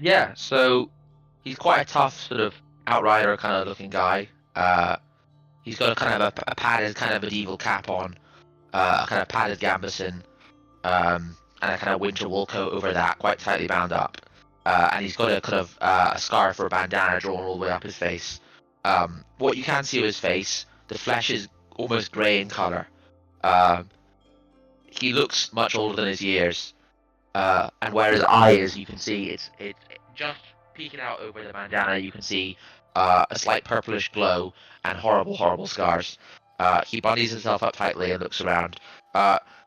Yeah, so he's quite a tough sort of outrider kind of looking guy. He's got a kind of a padded kind of medieval cap on, a kind of padded gambeson, and a kind of winter wool coat over that, quite tightly bound up. And he's got a kind of a scarf or a bandana drawn all the way up his face. What you can see of his face, the flesh is almost grey in colour. Um, he looks much older than his years, and where his eye is, you can see it just peeking out over the bandana. You can see a slight purplish glow and horrible, horrible scars. He bunnies himself up tightly and looks around.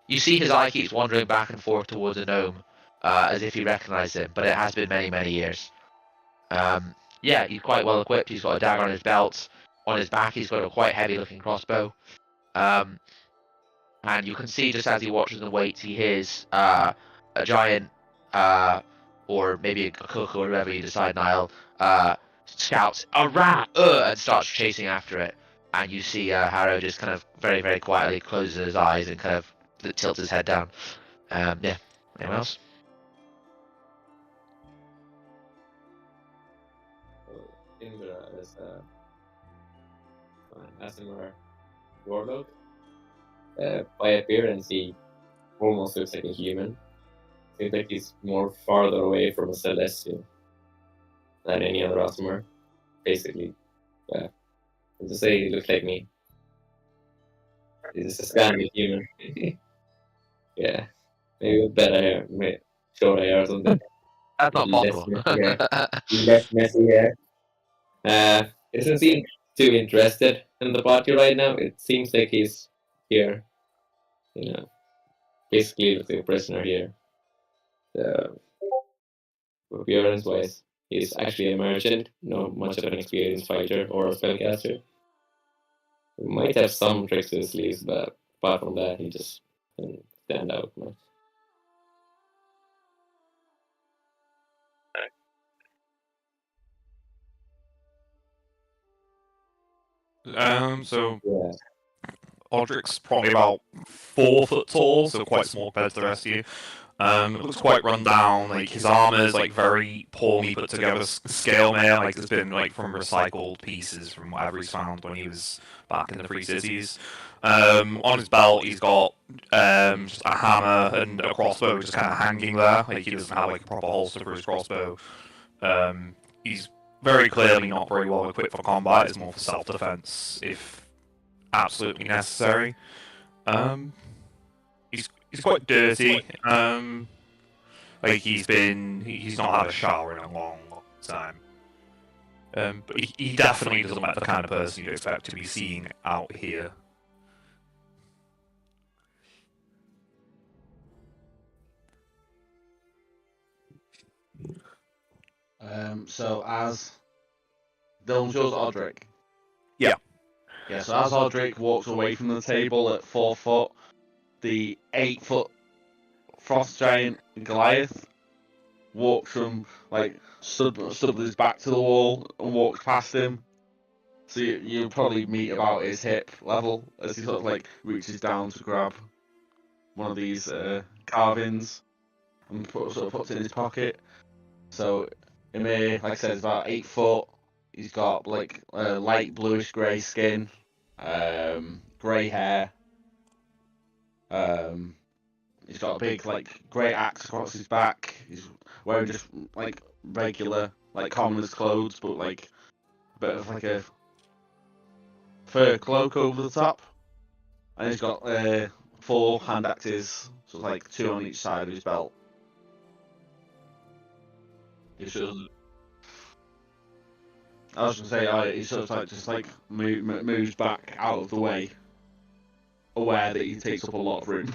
You see his eye keeps wandering back and forth towards the gnome, as if he recognised him, but it has been many, many years. Yeah, he's quite well equipped. He's got a dagger on his belt. On his back, he's got a quite heavy-looking crossbow. Um, and you can see just as he watches and waits, he hears a giant, or maybe a cook or whatever you decide, Niall, shouts, "A rat!" And starts chasing after it. And you see Harrow just kind of very, very quietly closes his eyes and kind of tilts his head down. Yeah. Anyone else? Indra as a warlock. By appearance, he almost looks like a human. Seems like he's more farther away from a celestial than any other Asumer, basically. To say he looks like me. He's a Scandinavian human. Yeah. Maybe with better hair, short hair or something. That's not possible. Less messy hair. He doesn't seem too interested in the party right now. It seems like he's here, basically like a prisoner here. Appearance-wise, he's actually a merchant, not much of an experienced fighter or a spellcaster. He might have some tricks in his sleeves, but apart from that, he just doesn't stand out much. So Yeah. Aldrich's probably about 4 foot tall, so quite small compared to the rest of you. It looks quite run down. Like his armor is like very poorly put together, scale mail. Like it's been like from recycled pieces from whatever he's found when he was back in the Free Cities. On his belt, he's got just a hammer and a crossbow just kind of hanging there. Like he doesn't have like a proper holster for his crossbow. He's very clearly not very well equipped for combat. It's more for self-defense, if absolutely necessary. He's quite dirty. Like he's not had a shower in a long, long time. But he definitely doesn't look like the kind of person you'd expect to be seeing out here. So as Dylan shows Odric. Yeah. Yeah, so as Odric walks away from the table at 4 foot, the 8 foot frost giant Goliath walks from, like, stood with his back to the wall and walks past him. So you'll probably meet about his hip level as he sort of, like, reaches down to grab one of these carvings and puts it in his pocket. So Emir, like I said, is about 8 foot. He's got like light bluish grey skin, grey hair. He's got a big like grey axe across his back. He's wearing just like regular, like commoners' clothes, but like a bit of like a fur cloak over the top. And he's got 4 hand axes, so like 2 on each side of his belt. He shows. I was gonna say, he sort of like just like moves back out of the way, aware that he takes up a lot of room.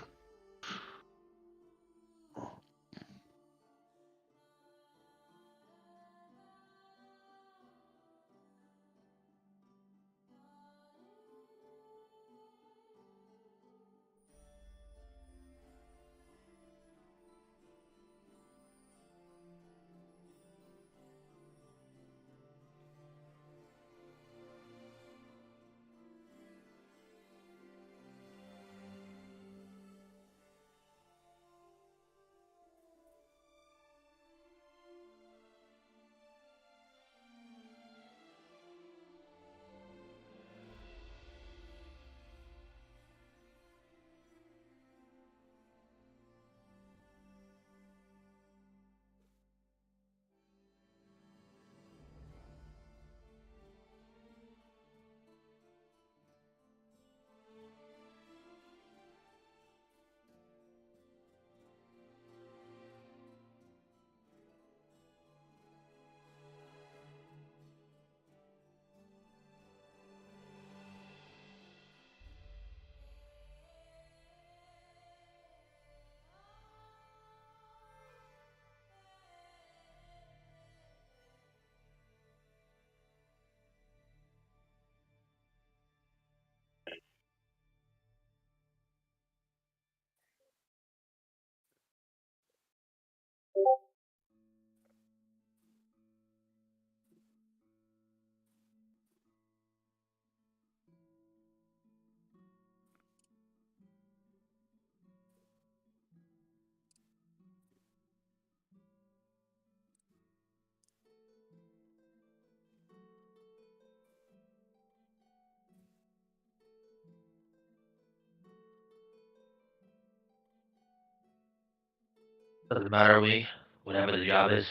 Doesn't matter to me. Whatever the job is,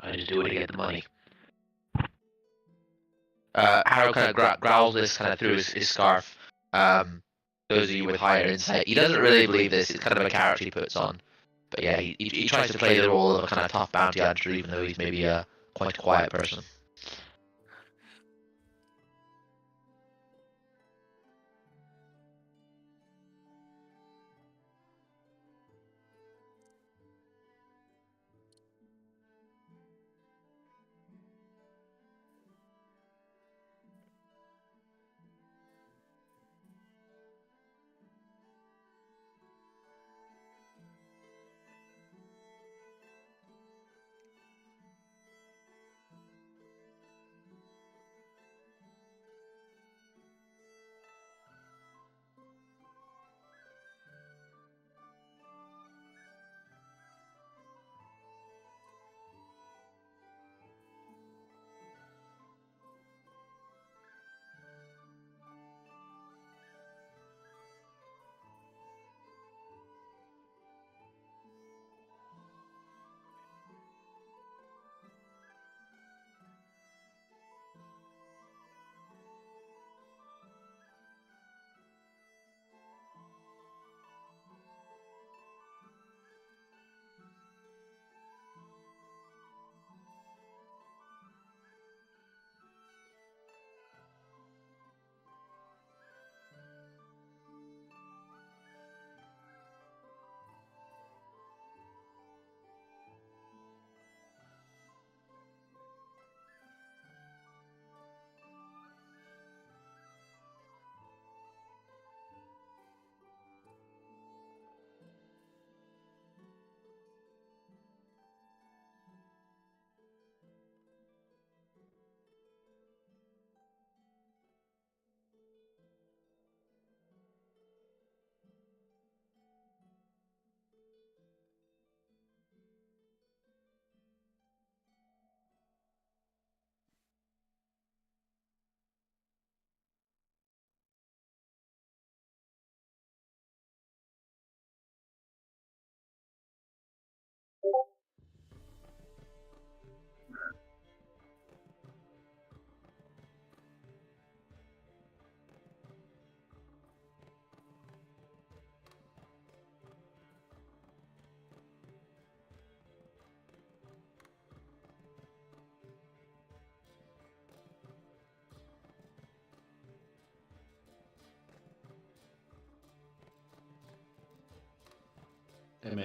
I just do it to get the money. Harold kind of growls this kind of through his scarf. Those of you with higher insight, he doesn't really believe this. It's kind of a character he puts on. But yeah, he tries to play the role of a kind of tough bounty hunter, even though he's maybe a quite quiet person.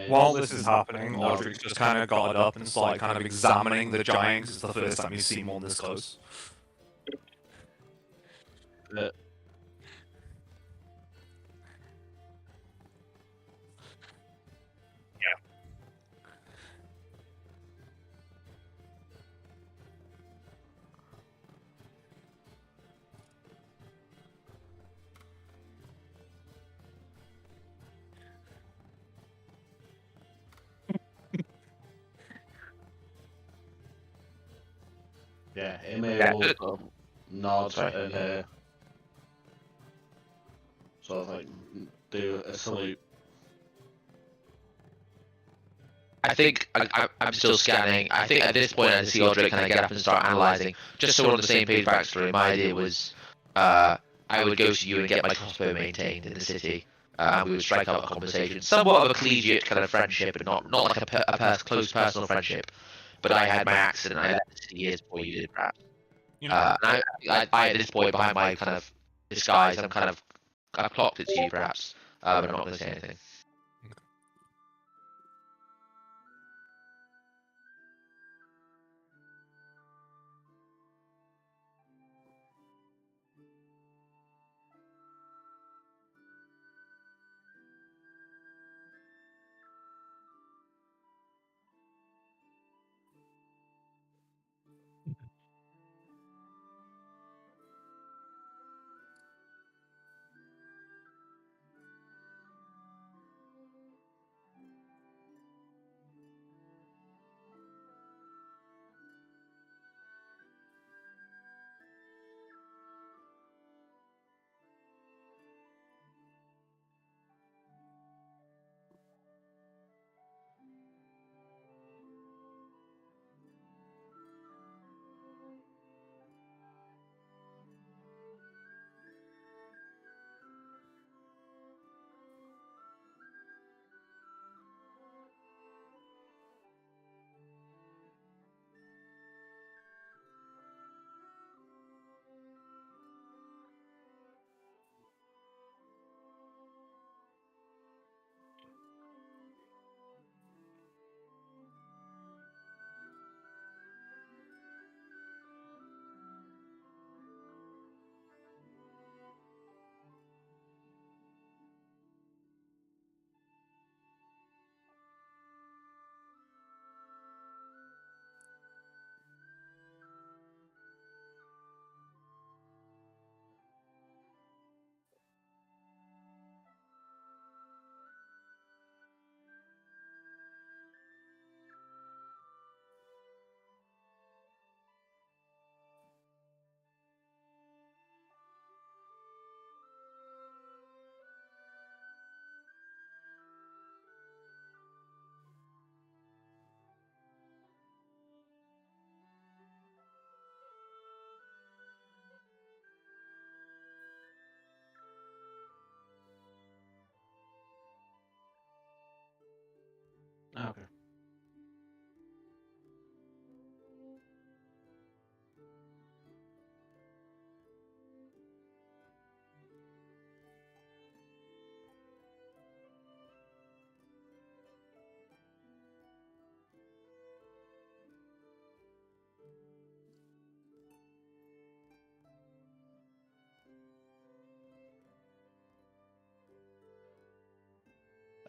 While this is happening, Audrey's just kind of got up and started kind of examining the giant 'cause it's the first time you've seen one this close. Yeah, Emma will sort of nod and sort of like do a salute. I think I'm still scanning. I think at this point I see Audrey kind of get up and start analysing. Just so we're on the same page backstory, my idea was I would go to you and get my crossbow maintained in the city. And we would strike up a conversation. Somewhat of a collegiate kind of friendship, but not like close personal friendship. But I had my accident. I left the city years before you did, perhaps. You know, And I at this point, behind my kind of disguise, I've clocked it to you, perhaps. But I'm not going to say anything.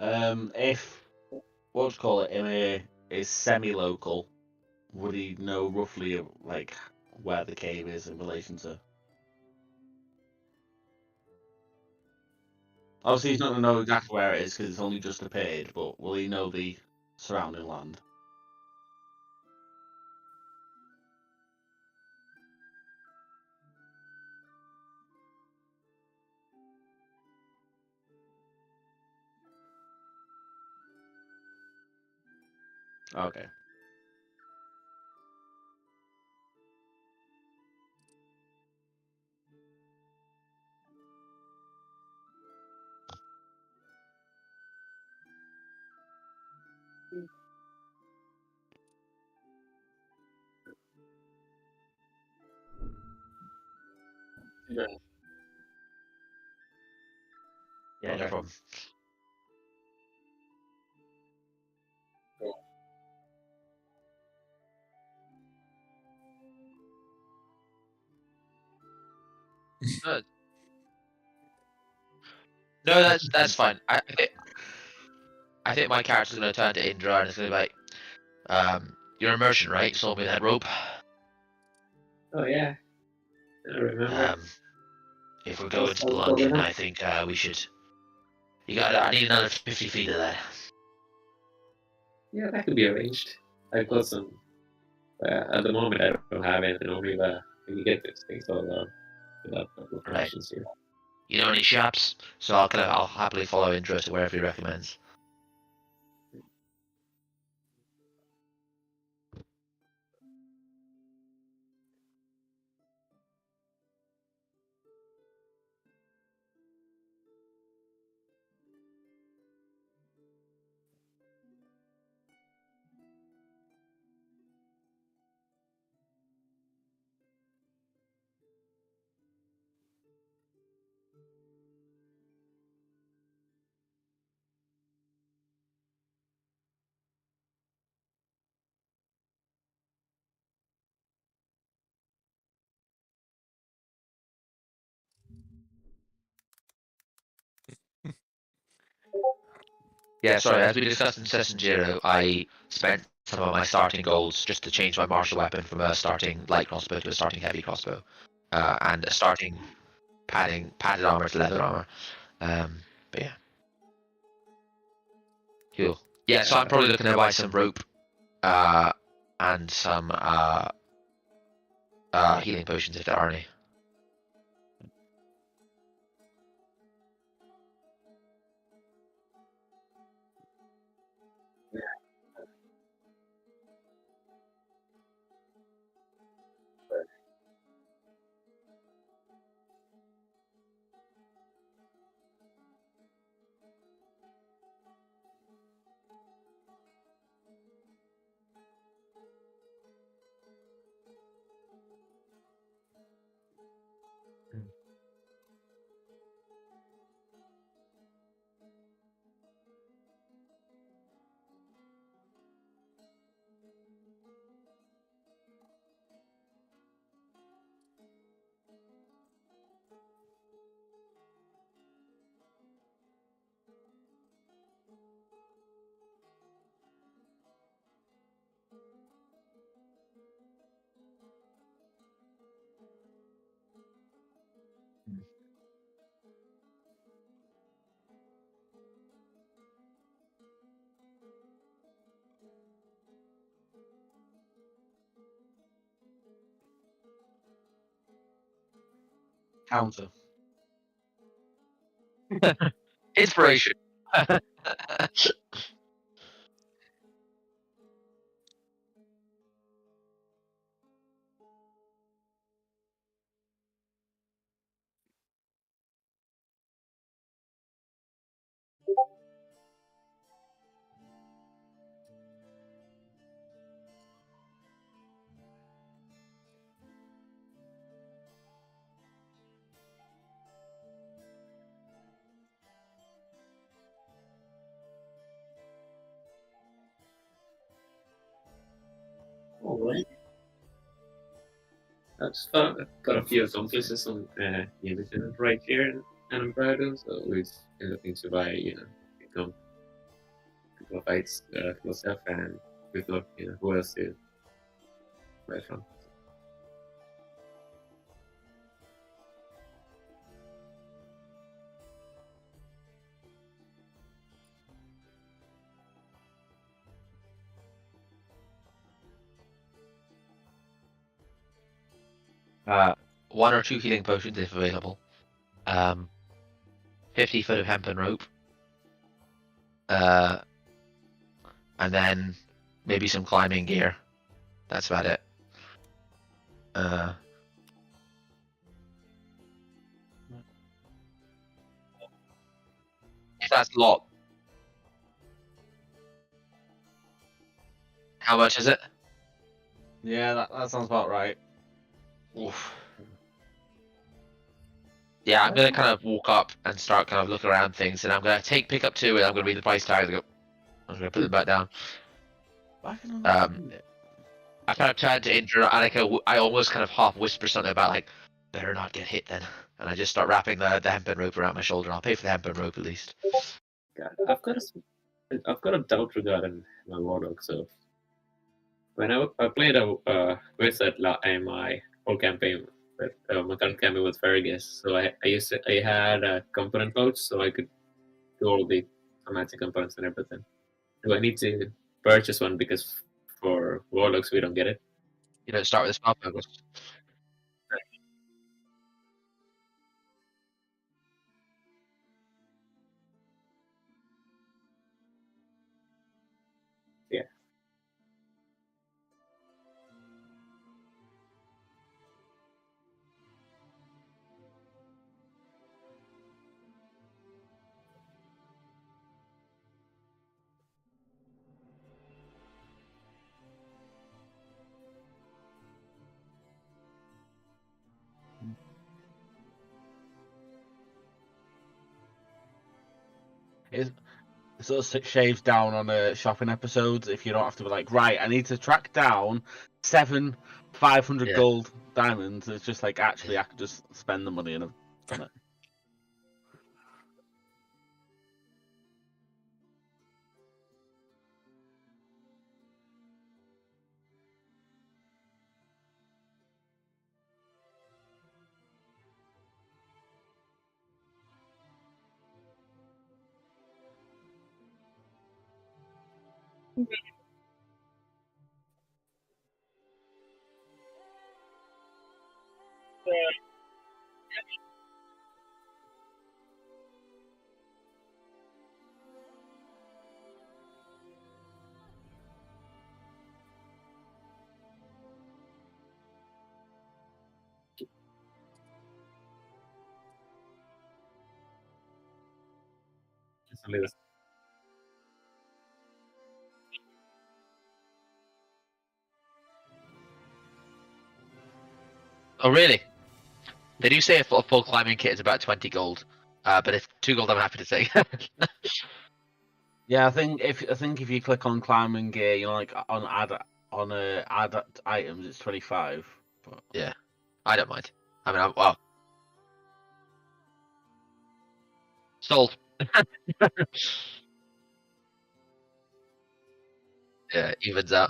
If what do you call it? Emir is semi-local, would he know roughly like where the cave is in relation to? Obviously, he's not going to know exactly where it is because it's only just appeared. But will he know the surrounding land? Okay. Yeah, no problem. No, no, that's fine. I think my character's gonna turn to Indra and it's gonna be like, you're a merchant, right? Sold me that rope. Oh yeah, I remember. If we're going to the London, I think we should. I need another 50 feet of that. Yeah, that could be arranged. I've got some. At the moment, I don't have anything on me, but when you get this thing, so without questions here. You know any shops? So I'll happily follow Indra to wherever he recommends. Yeah, sorry, as we discussed in Session Zero, I spent some of my starting golds just to change my martial weapon from a starting light crossbow to a starting heavy crossbow. And a starting padded armor to leather armor. But yeah. Cool. Yeah, so I'm probably looking to buy some rope, and some healing potions if there are any. Counter. Inspiration. Alright. I've got a few accomplices on images right here in Agadon, so we're looking to buy, become couple of fights close up, and we thought, who else to fight from. One or two healing potions if available. 50 foot of hempen rope. And then maybe some climbing gear. That's about it. If that's a lot. How much is it? Yeah, that sounds about right. Oof. Yeah, I'm gonna kind of walk up and start kind of looking around things, and I'm gonna pick up 2, and I'm gonna read the price tag. And I'm gonna put them back down. I can understand it. I kind of turned to Indra, and I almost kind of half whisper something about like, better not get hit then, and I just start wrapping the hempen rope around my shoulder. I'll pay for the hempen rope at least. God, I've got a doubt regarding my warlock. So when I played a wizard in my whole campaign, but my current campaign was Fergus, so I had a component pouch, so I could do all the magic components and everything. Do I need to purchase one because for warlocks we don't get it? You don't start with a spell focus. Yeah. It sort of shaves down on shopping episodes if you don't have to be like, right, I need to track down 7 500 Yeah. gold diamonds. It's just like, actually, I could just spend the money on it. It's only the- Oh really? They do say a full climbing kit is about 20 gold. But if 2 gold, I'm happy to take. Yeah, I think if you click on climbing gear, like on add items, it's 25. But Yeah, I don't mind. I mean, well, sold. Yeah, evens out.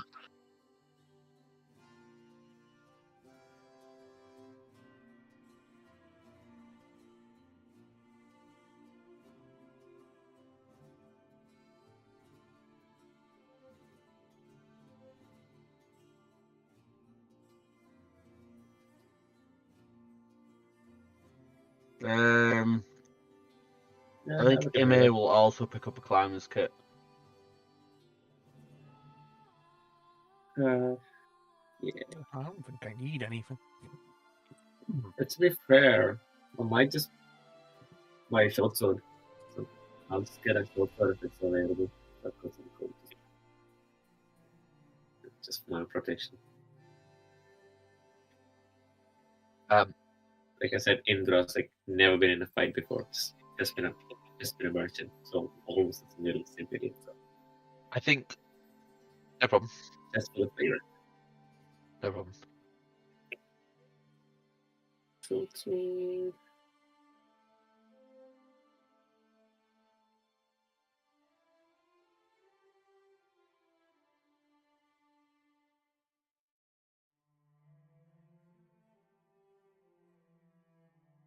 I think Ime will also pick up a climber's kit. yeah. I don't think I need anything. But to be fair, I might just buy a short sword. So I'll just get a short sword if it's available. That goes in gold. Just for my protection. Like I said, Indra's like never been in a fight before. Just been a merchant. So almost a little civilian. So I think. No problem. that's for the flavor. No problem.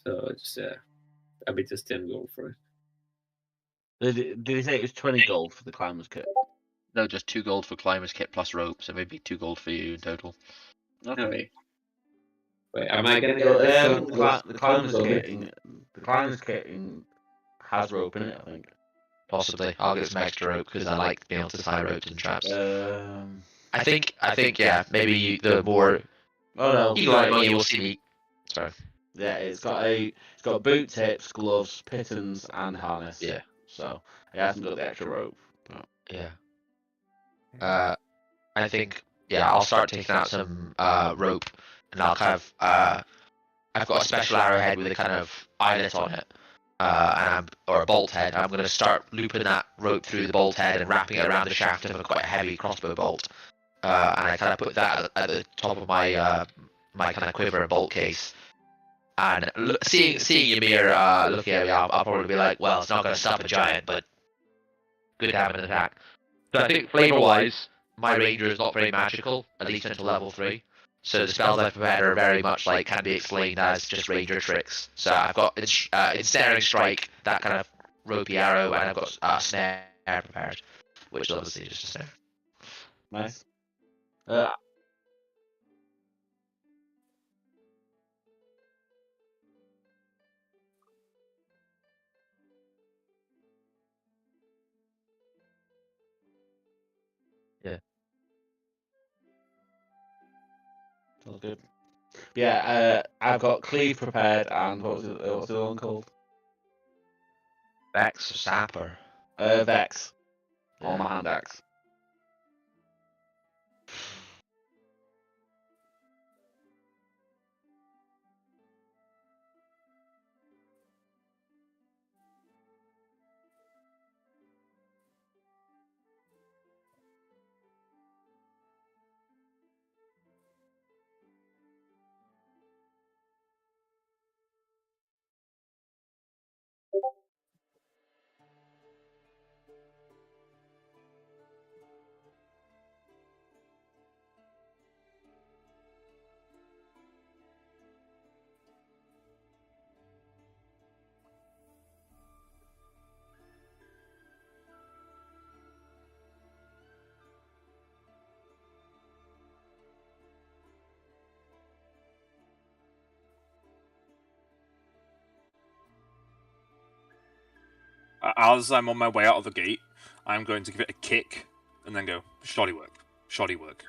So just a bit of 10 gold for it. Did he say it was 20 gold for the climber's kit? No, just 2 gold for climber's kit plus rope, so maybe 2 gold for you in total. Okay. Wait, am I gonna So, get the climber's kit has rope in it, I think. Possibly. I'll get some extra rope because I like being able to tie ropes and traps. Um, I think, yeah, maybe the more oh no, eagle-eyed money will see me. Sorry. yeah, it's got boot tips, gloves, pittons, and harness. Yeah. So it hasn't got the extra rope. But... Yeah. I think, yeah, I'll start taking out some rope, and I'll kind of I've got a special arrowhead with a kind of eyelet on it, or a bolt head. I'm going to start looping that rope through the bolt head and wrapping it around the shaft of a quite heavy crossbow bolt. And I kind of put that at the top of my my kind of quiver and bolt case. And seeing Ymir looking at me, I'll probably be like, well, it's not going to stop a giant, but good to have an attack. So I think flavor-wise, my ranger is not very magical, at least until level 3. So the spells I've prepared are very much like can be explained as just ranger tricks. So I've got ensnaring strike, that kind of ropey arrow, and I've got snare prepared, which is obviously just a snare. Nice. Yeah. All good. Yeah, I've got cleave prepared, and what's the other one called? Vex or Sapper. Vex. Yeah. On my hand axe. As I'm on my way out of the gate, I'm going to give it a kick and then go, shoddy work. Shoddy work.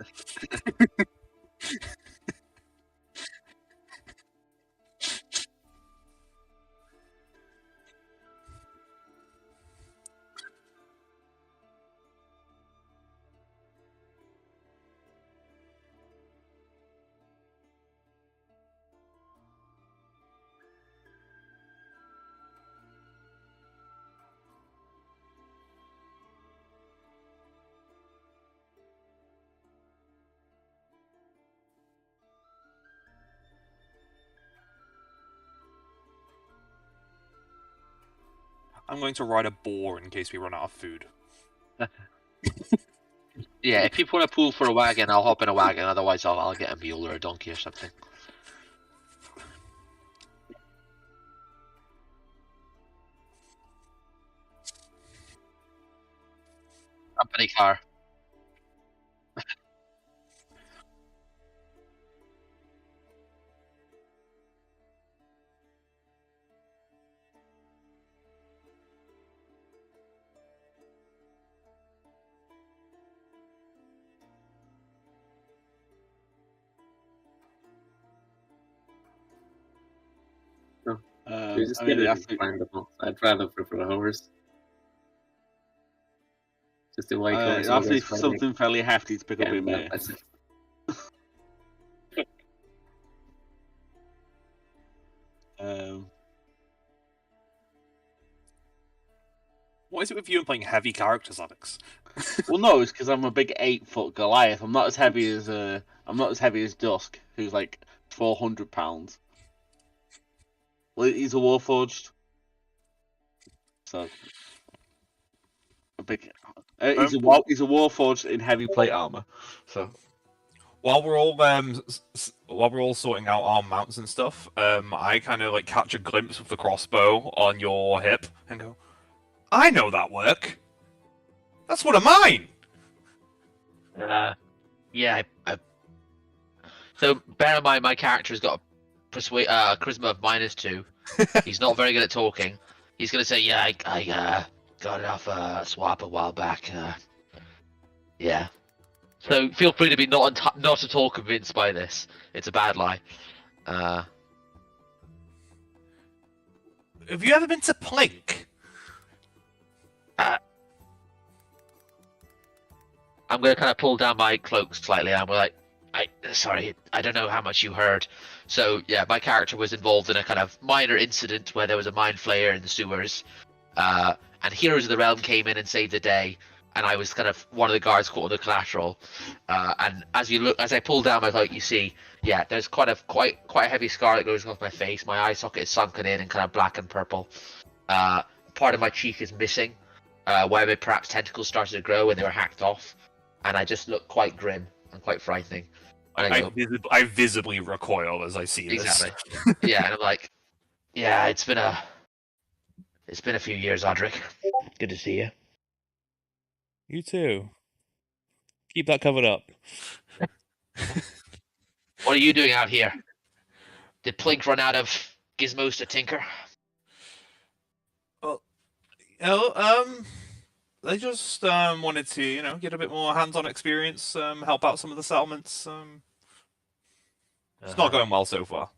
I'm going to ride a boar in case we run out of food. Yeah, if people want to pull for a wagon, I'll hop in a wagon. Otherwise, I'll get a mule or a donkey or something. Company car. You just get it find them all. I'd rather prefer a horse. Just a white horse. Actually, something fairly hefty to pick up in there. What is it with you and playing heavy characters, Alex? Well, no, it's because I'm a big 8-foot Goliath. I'm not as heavy as Dusk, who's like 400 pounds. Well, he's a Warforged, so a big. He's a Warforged in heavy plate armor. So. while we're all while we're all sorting out our mounts and stuff, I kind of like catch a glimpse of the crossbow on your hip and go, I know that work. That's one of mine. Yeah. So bear in mind, my character's got a charisma of -2. He's not very good at talking. He's gonna say, "Yeah, I got it off a swap a while back." Yeah. So feel free to be not at all convinced by this. It's a bad lie. Have you ever been to Plink? I'm gonna kind of pull down my cloak slightly. I'm like, sorry, I don't know how much you heard. So yeah, my character was involved in a kind of minor incident where there was a mind flayer in the sewers, and Heroes of the Realm came in and saved the day. And I was kind of one of the guards caught on the collateral. And as I pull down my cloak, you see, yeah, there's quite a heavy scar that goes across my face. My eye socket is sunken in and kind of black and purple. Part of my cheek is missing, where perhaps tentacles started to grow and they were hacked off. And I just look quite grim and quite frightening. And I visibly recoil as I see exactly. this. Yeah, and I'm like, yeah, it's been a few years, Audric. Good to see you. You too. Keep that covered up. What are you doing out here? Did Plink run out of gizmos to tinker? They just wanted to, get a bit more hands-on experience, help out some of the settlements. It's not going well so far.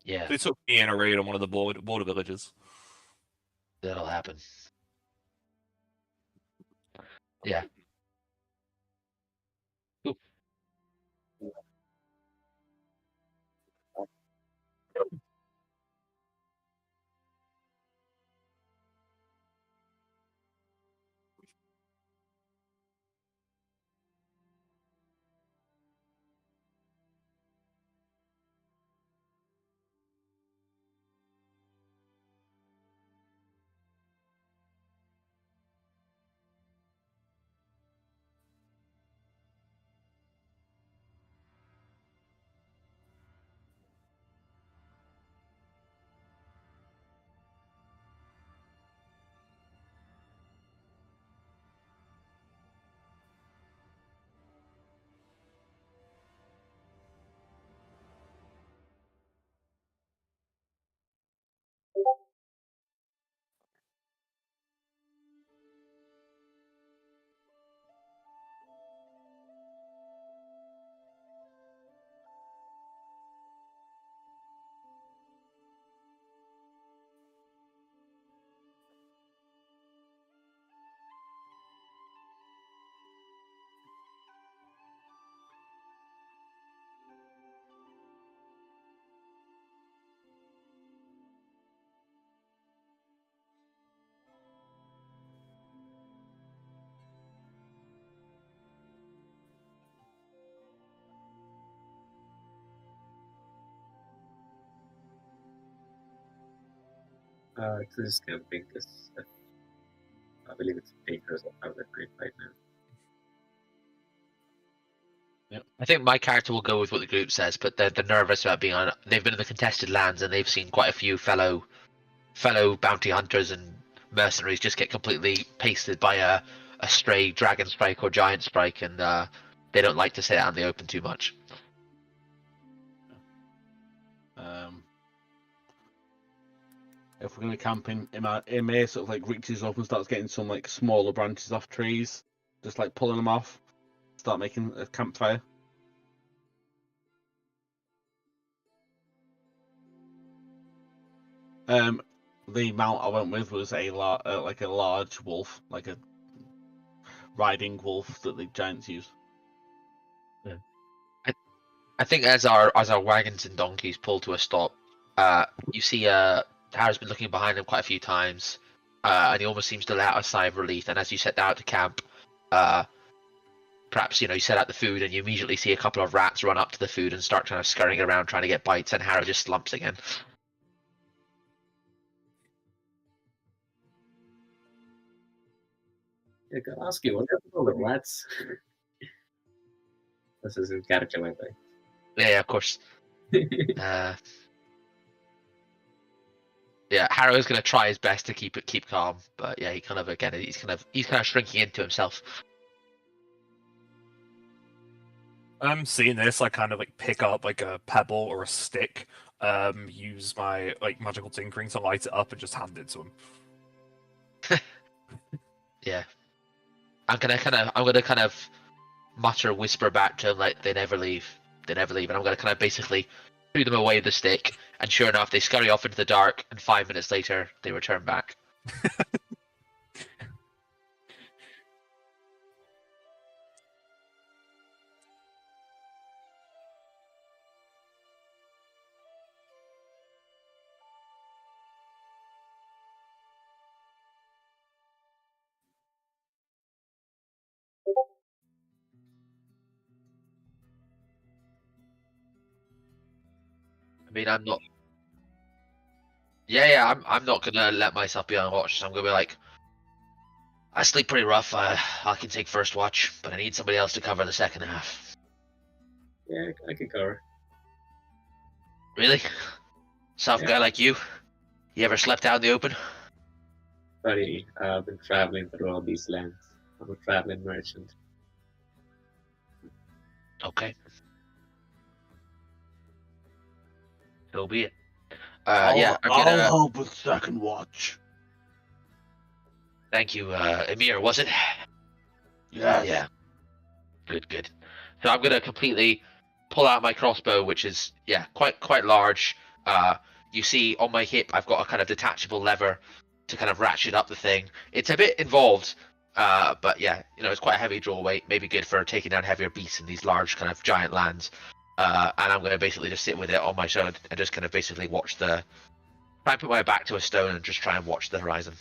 Yeah, They took me in a raid on one of the border villages. that'll happen. Yeah. Ooh. Cruise camping is, I believe it's dangerous. I have that great right now. I think my character will go with what the group says, but they're nervous about being on. They've been in the contested lands and they've seen quite a few fellow bounty hunters and mercenaries just get completely pasted by a stray dragon strike or giant strike, and they don't like to sit out in the open too much. If we're gonna camp in May sort of like reaches up and starts getting some like smaller branches off trees, just like pulling them off, start making a campfire. The mount I went with was a large wolf, like a riding wolf that the giants use. I think as our wagons and donkeys pull to a stop, you see Tara's been looking behind him quite a few times, and he almost seems to let out a sigh of relief. And as you set out to camp, perhaps you set out the food, and you immediately see a couple of rats run up to the food and start kind of scurrying around trying to get bites, and Harrow just slumps again. I gotta ask you, what happened to all the rats? This is his character, by the way. Yeah, of course. Yeah, Harrow's gonna try his best to keep calm, but yeah, he kind of again he's kind of shrinking into himself. I'm seeing this. I kind of like pick up like a pebble or a stick. Use my like magical tinkering to light it up and just hand it to him. Yeah, I'm gonna kind of whisper back to him like they never leave, and I'm gonna kind of basically throw them away the stick, and sure enough, they scurry off into the dark, and 5 minutes later, they return back. I mean, I'm not. Yeah, I'm not gonna let myself be unwatched. So I'm gonna be like, I sleep pretty rough. I can take first watch, but I need somebody else to cover the second half. Yeah, I can cover. Really? Soft Yeah. guy like you? You ever slept out in the open? Buddy, I've been traveling through all these lands. I'm a traveling merchant. Okay. So be it. I'll, Yeah, I'm I'll gonna. help with second watch. Thank you, Emir. Was it? Yes. Yeah. Good. So I'm gonna completely pull out my crossbow, which is quite large. You see on my hip, I've got a kind of detachable lever to kind of ratchet up the thing. It's a bit involved, but yeah, it's quite a heavy draw weight. Maybe good for taking down heavier beasts in these large kind of giant lands. And I'm gonna basically just sit with it on my shoulder and just kind of basically watch try and put my back to a stone and just try and watch the horizon.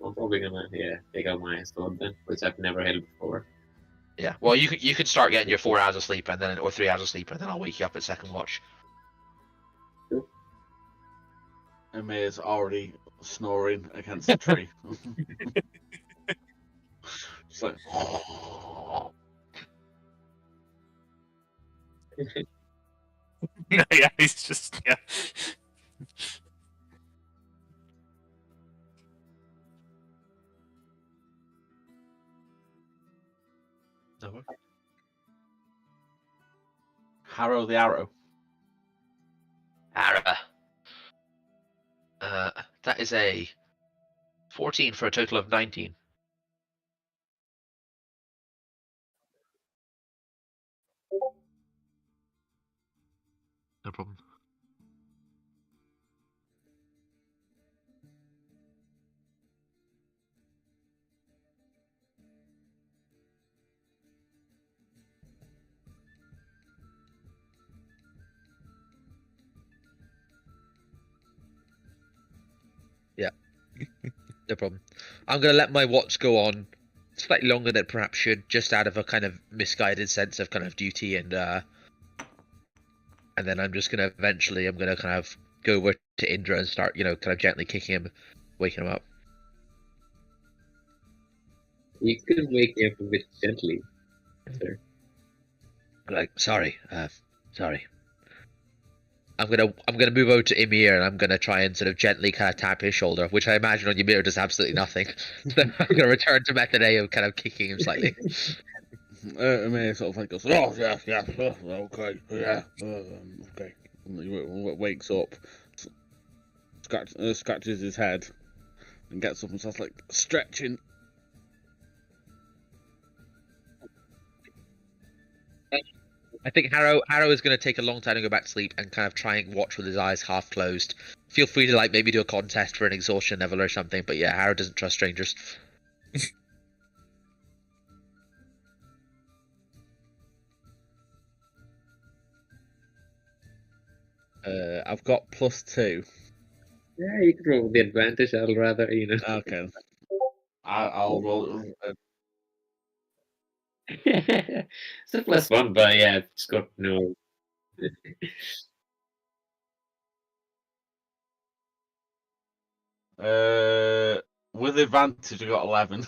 I'm probably gonna take out my sword then, which I've never held before. Yeah. Well, you can start getting your 4 hours of sleep or 3 hours of sleep, and then I'll wake you up at second watch. Emir's already snoring against the tree. It's like. Yeah, he's just yeah. Harrow the arrow. Ara. That is a 14 for a total of 19. No problem. Yeah. No problem. I'm going to let my watch go on slightly longer than it perhaps should, just out of a kind of misguided sense of kind of duty, and then I'm just going to eventually kind of go over to Indra and start, kind of gently kicking him, waking him up. You could wake me up a bit gently, sir. Like, sorry. I'm gonna move over to Emir, and I'm gonna try and sort of gently kind of tap his shoulder, which I imagine on Emir does absolutely nothing. So I'm gonna return to method A of kind of kicking him slightly. Emir sort of like goes, oh yeah, okay, yeah, okay. And he wakes up, scratches his head, and gets up and starts like stretching. I think Harrow is going to take a long time to go back to sleep and kind of try and watch with his eyes half closed. Feel free to maybe do a contest for an exhaustion level or something, but yeah, Harrow doesn't trust strangers. I've got +2. Yeah, you could roll with the advantage. I'd rather, Okay. I'll roll. It's a +1, but yeah, it's got no. With advantage, I got 11.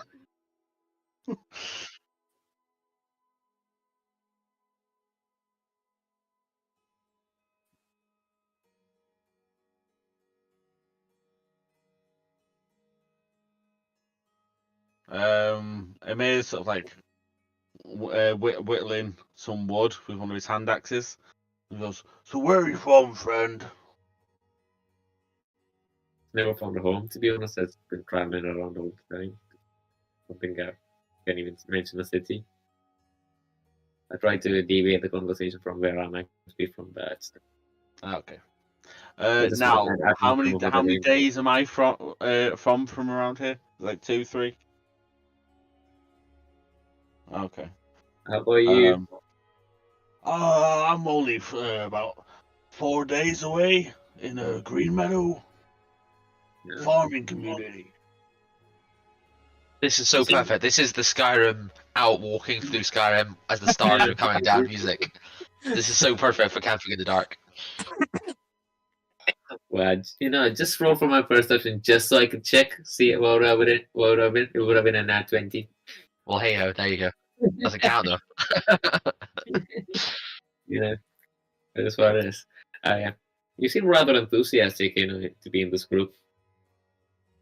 Emir's sort of like whittling some wood with one of his hand axes. He goes, "So where are you from, friend?" Never found a home, to be honest. I've been traveling around all the time. I don't think I can even mention a city. I try to deviate the conversation from where I'm actually from, but Okay. just Now, wanted to add how many some of the names. days am I from around here? Like 2, 3. Okay. How about you? I'm only about 4 days away in a green meadow Yeah. farming community. This is so perfect. This is the Skyrim out walking through Skyrim as the stars are coming down music. This is so perfect for camping in the dark. Well, just roll for my perception just so I could check, see what would have been. It would have been a nat 20. Well, hey ho, there you go. Doesn't count though. That's what it is. Yeah. You seem rather enthusiastic, to be in this group,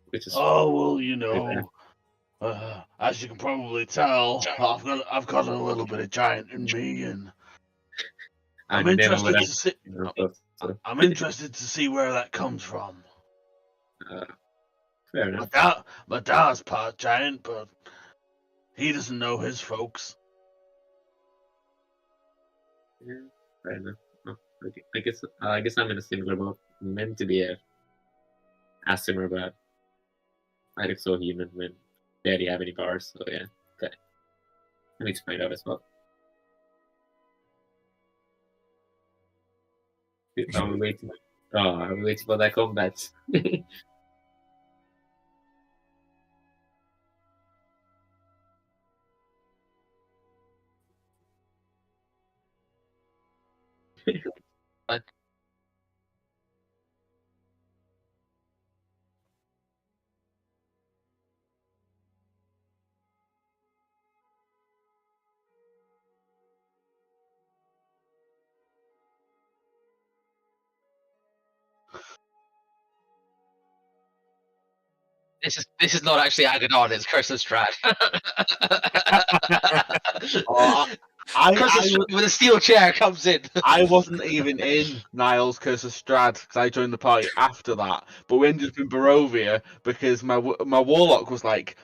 which is Oh well, pretty bad. as you can probably tell, I've got a little bit of giant in me, and I'm never would interested have to see. I'm interested to see where that comes from. Fair enough. My dad's part giant, but he doesn't know his folks. Yeah, fair enough. Oh, okay. I guess I'm in a similar boat. I'm meant to be a Asimer, but I look so human when barely have any powers. So yeah, okay. I need to find out as well. Are we waiting? Oh, are we waiting for that combat? This is not actually Agadon, it's Curse of Strahd. Curse of Strahd with a steel chair comes in. I wasn't even in Niall's Curse of Strahd because I joined the party after that. But we ended up in Barovia because my warlock was like,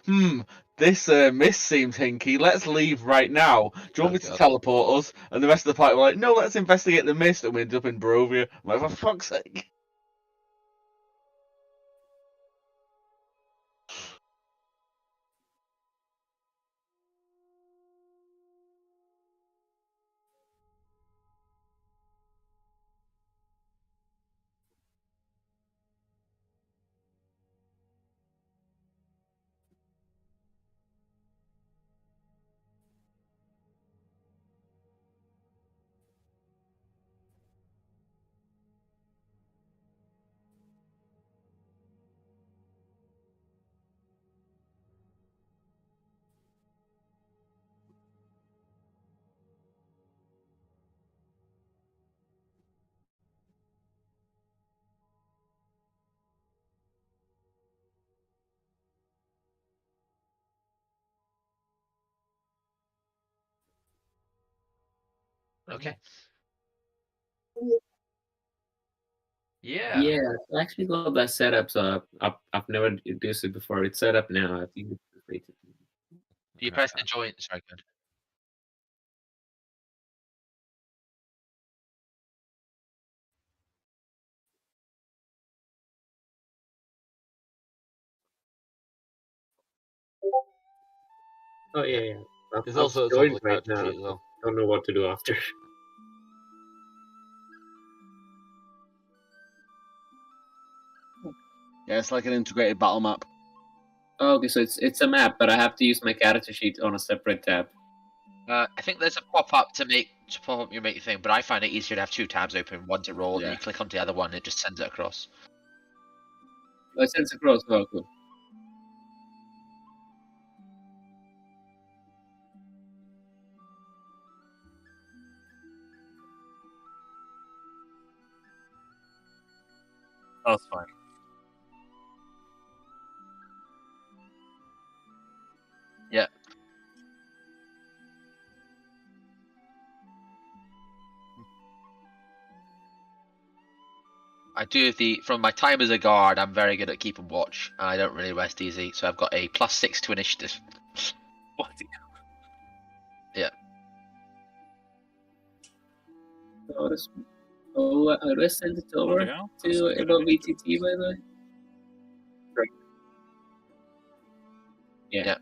this mist seems hinky. Let's leave right now. Do you want me to teleport us? And the rest of the party were like, no, let's investigate the mist. And we ended up in Barovia. I'm like, for fuck's sake. Okay. Yeah. Yeah, I actually got that set up. So I've never used it before. It's set up now. I think it's completed. You press the join. Sorry, good. Oh yeah. There's I've also a joined top right character now. sheet as well. Don't know what to do after. Yeah, it's like an integrated battle map. Oh, okay, so it's a map, but I have to use my character sheet on a separate tab. I think there's a pop-up to pop up your make thing, but I find it easier to have two tabs open, one to roll, and you click onto the other one, it just sends it across. Oh, it sends across. Oh, cool. Oh, it's fine. I do from my time as a guard. I'm very good at keeping watch. I don't really rest easy, so I've got a +6 to initiative. What? How do I send it over to about VTT, by the way? Right. Yeah.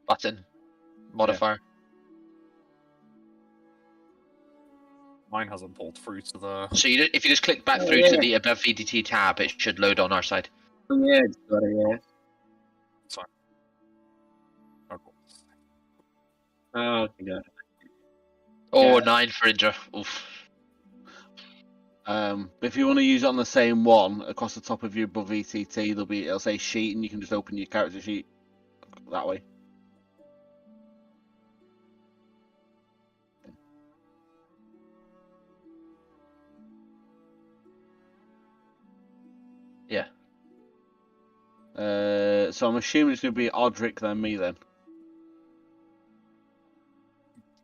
Button. Modifier. Mine hasn't pulled through to the. So if you just click back through to the above VTT tab, it should load on our side. Oh, yeah, it's got it, yeah. Sorry. Oh, okay, got it. Oh, Yeah. 9 for Indra. Oof. If you want to use it on the same one across the top of your above VTT, it'll say sheet, and you can just open your character sheet that way. Yeah. So I'm assuming it's going to be Odric then me then.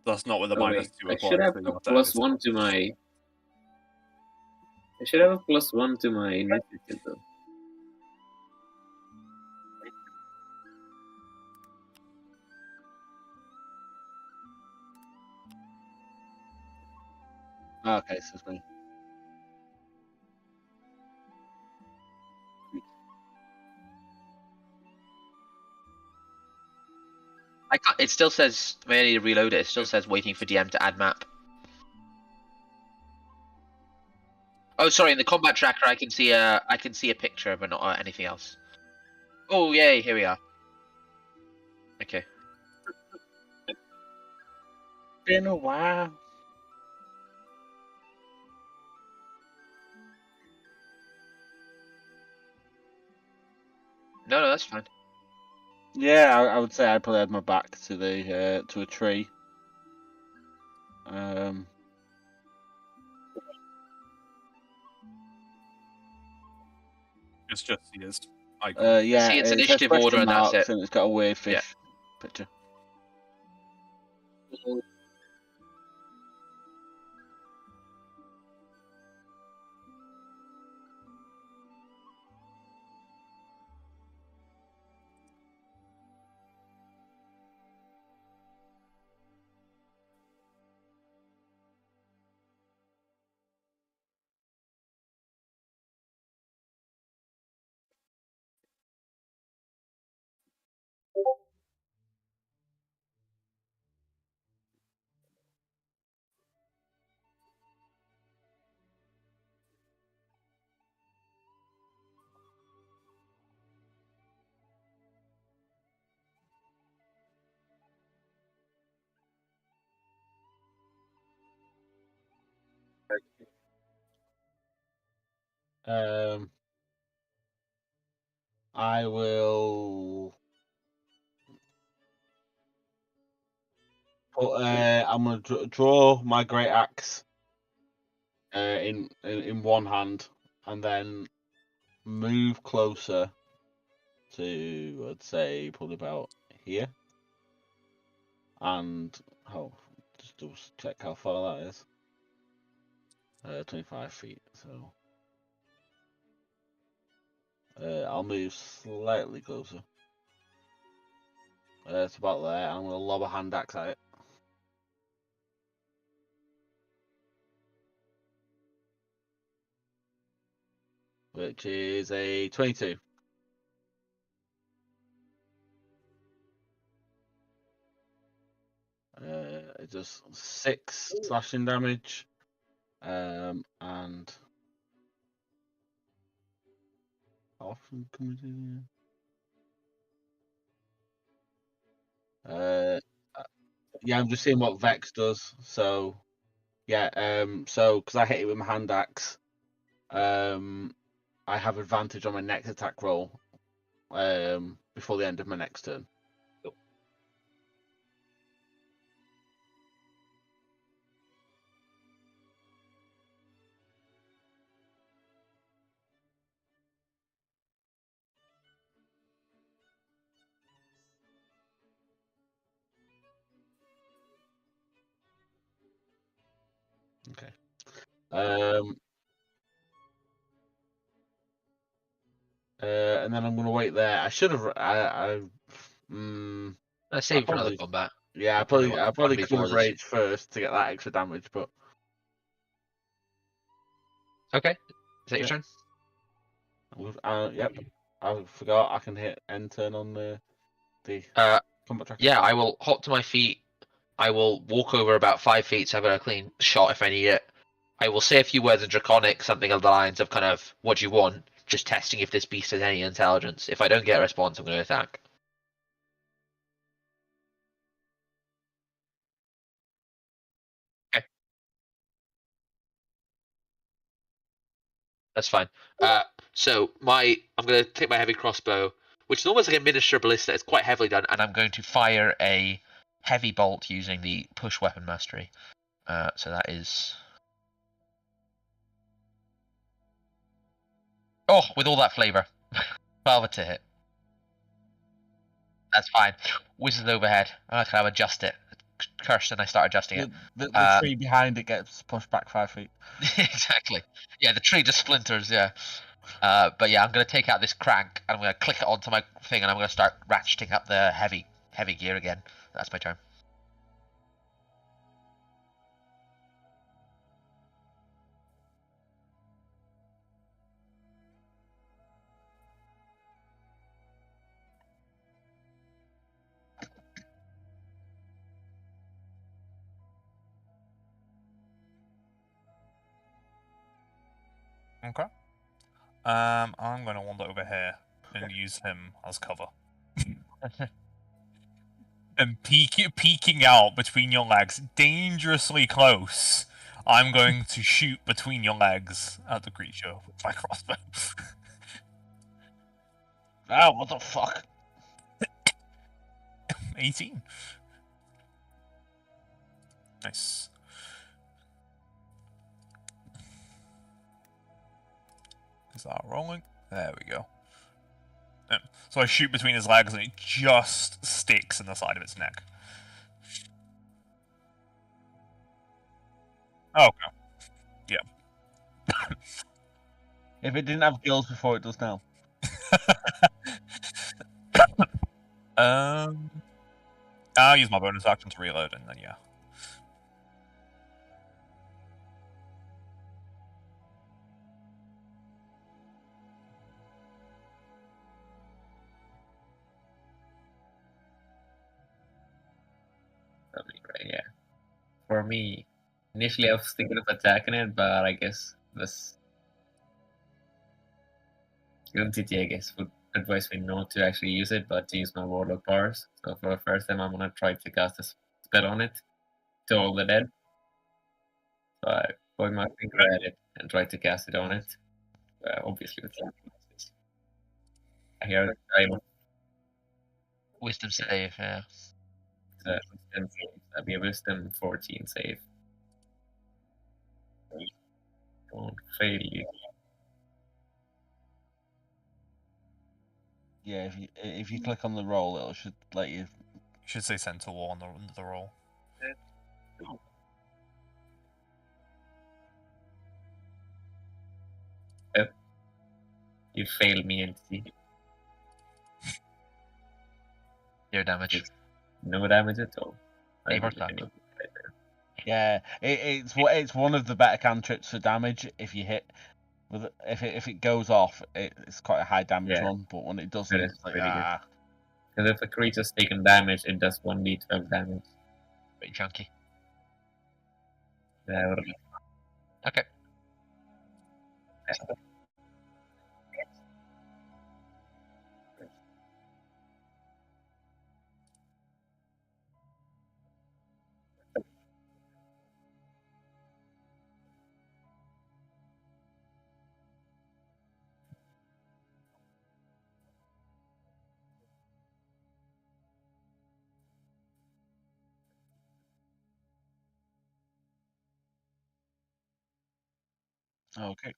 That's not with the Oh, -2 wait. I should have a +1 to my. I should have a +1 to my initiative though. Okay, so it's me. I can't, it still says, when I need to reload it, it still says waiting for DM to add map. Oh, sorry, in the combat tracker I can see a picture, but not anything else. Oh, yay, here we are. Okay. Been a while. No, that's fine. Yeah, I would say I probably had my back to the to a tree. It's just his icon. Yeah, See, it's it says initiative order, question and that's marks, it. and it's got a weird fish picture. I will put. I'm gonna draw my great axe in one hand, and then move closer to, I'd say, probably about here. And just double check how far that is. 25 feet. So I'll move slightly closer. It's about there. I'm gonna lob a hand axe at it. Which is a 22. It does 6 slashing damage. And how often can we do that? Yeah, I'm just seeing what Vex does. So yeah, so because I hit it with my hand axe, I have advantage on my next attack roll before the end of my next turn. Okay. And then I'm gonna wait there. I should have. Let's save it for another probably- combat. Yeah, I Probably probably, want I probably to could have before this. raged first to get that extra damage, but Okay. Is that your Yeah. turn? Yep. I forgot I can hit end turn on the combat tracker. Yeah, I will hop to my feet. I will walk over about 5 feet so I've got a clean shot if I need it. I will say a few words in Draconic, something along the lines of kind of what you want, just testing if this beast has any intelligence. If I don't get a response, I'm going to attack. Okay. That's fine. So I'm going to take my heavy crossbow, which is almost like a miniature ballista. It's quite heavily done, and I'm going to fire a heavy bolt using the push weapon mastery. So that is. Oh, with all that flavor. 12 to hit. That's fine. Whizzes overhead. I kind of adjust it. Cursed, and I start adjusting it. The tree behind it gets pushed back 5 feet. Exactly. Yeah, the tree just splinters, yeah. But yeah, I'm going to take out this crank, and I'm going to click it onto my thing, and I'm going to start ratcheting up the heavy gear again. That's my turn. Okay. I'm going to wander over here and use him as cover. And peeking out between your legs, dangerously close. I'm going to shoot between your legs at the creature with my crossbow. Oh, what the fuck? 18. Nice. Is that rolling? There we go. So I shoot between his legs and it just sticks in the side of its neck. Oh, okay. Yeah. If it didn't have gills before, it does now. I'll use my bonus action to reload and then yeah. Right, yeah. For me, initially I was thinking of attacking it, but I guess this entity, I guess, would advise me not to actually use it, but to use my warlock powers. So for the first time, I'm gonna try to cast a spell on it to all the dead. So I point my finger at it and try to cast it on it. Obviously, with I hear I Wisdom save, yeah. wisdom save. That'd be a wisdom 14 save. Don't fail you. Yeah, if you click on the roll, it should let you. You should say Centaur on the roll. Yep. You failed me, entity. Zero damage. No damage at all. Save or suck. Yeah, it's one of the better cantrips for damage. If you hit with if it goes off, it's quite a high damage Yeah. one. But when it doesn't, That is it's like pretty good. ah. Because if a creature's taken damage, it does 1d12 damage. Pretty chunky. That would Okay. Okay.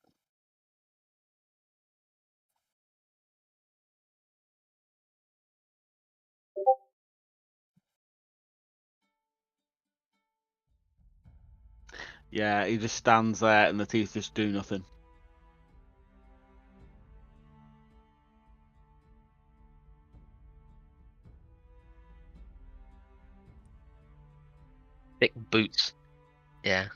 Yeah, he just stands there and the teeth just do nothing. Thick boots. Yeah.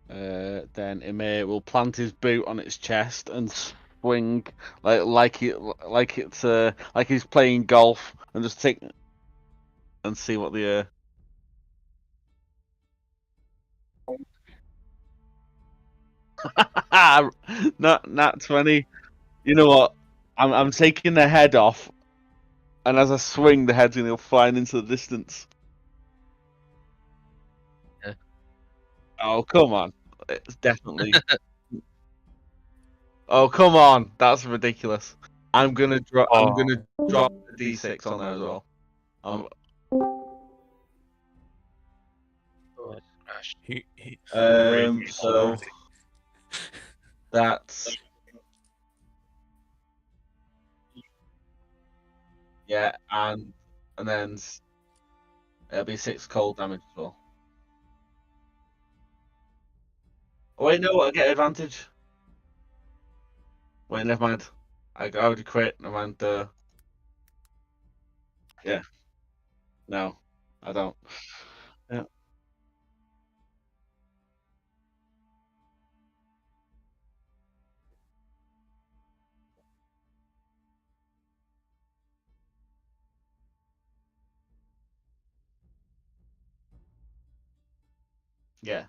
Then Ymir will plant his boot on its chest and swing like he's playing golf and just take and see what the not 20. You know what? I'm taking the head off, and as I swing, the head's gonna go flying into the distance. Yeah. Oh come on! It's definitely. Oh come on! That's ridiculous. I'm gonna drop. I'm gonna drop a D6 on there as well. So that's yeah, and then it'll be 6 cold damage as well. Oh wait, no, I get advantage. Wait, never mind. I already crit. Never mind. Yeah. No, I don't. Yeah. Yeah.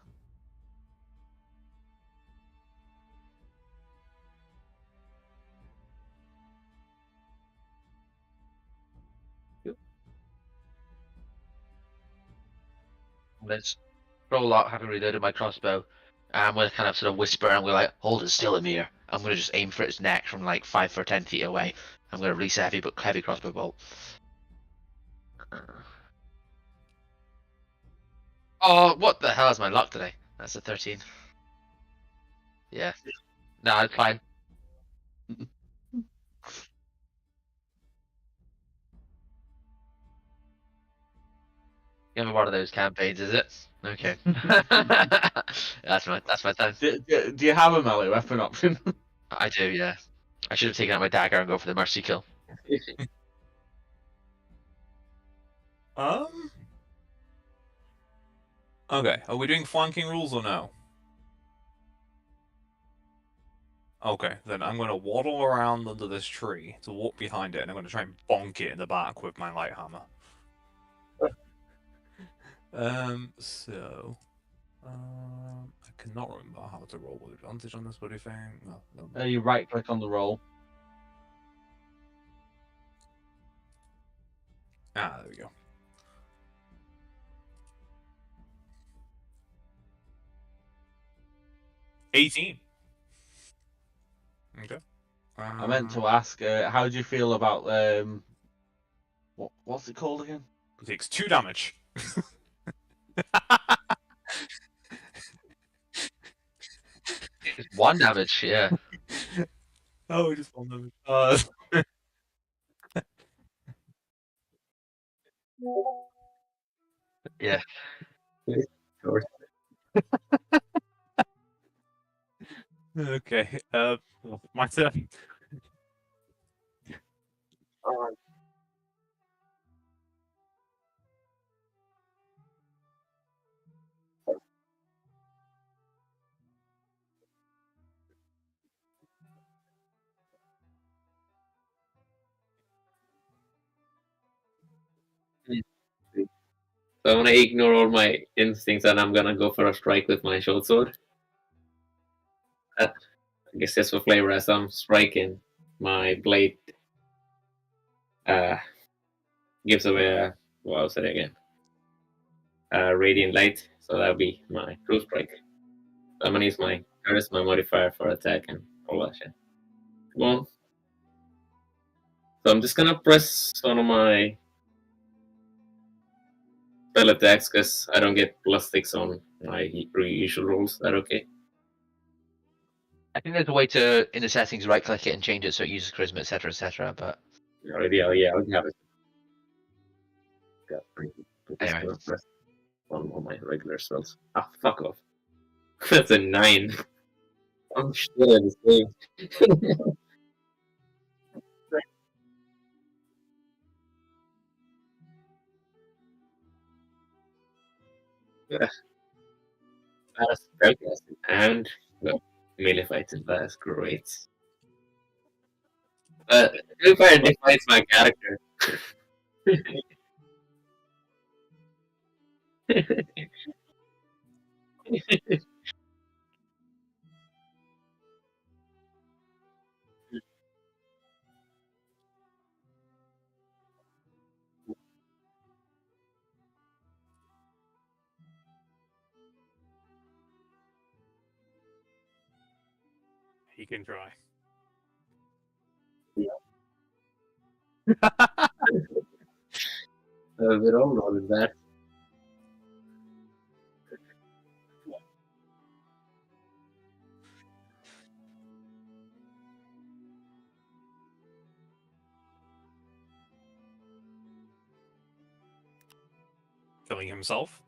Let's roll out, having reloaded my crossbow. And I'm gonna kind of sort of whisper, and we're like, hold it still, Amir. I'm gonna just aim for its neck from like 5 or 10 feet away. I'm gonna release a heavy crossbow bolt. Oh, what the hell is my luck today? That's a 13. Yeah. No, it's fine. Give me one of those campaigns, is it? Okay. that's my time. Do you have a melee weapon option? I do, yeah. I should have taken out my dagger and go for the mercy kill. Okay, are we doing flanking rules or no? Okay, then I'm gonna waddle around under this tree to walk behind it, and I'm gonna try and bonk it in the back with my light hammer. I cannot remember how to roll with advantage on this bloody thing. No. You right click on the roll. Ah, there we go. $18. Okay. I meant to ask, how do you feel about what's it called again? It takes 2 damage. It's 1 damage, yeah. Oh, just 1 damage. Yeah. Okay. My turn. So I'm gonna ignore all my instincts and I'm gonna go for a strike with my short sword. I guess just for flavor, as I'm striking, my blade gives away what was it again? Radiant light. So that'll be my true strike. So I'm gonna use my charisma modifier for attack and all that shit. Come on. So I'm just gonna press one of my spell attacks because I don't get +6 on my usual rolls. Is that okay? I think there's a way to, in the settings, right click it and change it so it uses charisma, etc., but Already, yeah, I'll have it. Got put this Anyway. first on my regular spells. Ah, fuck off. That's a 9. I'm shit at this game. Yeah. That's spellcasting. And, well, melee fighting, that's great. To be fair, it defines my character. He can try. We're all knowing that. Killing himself.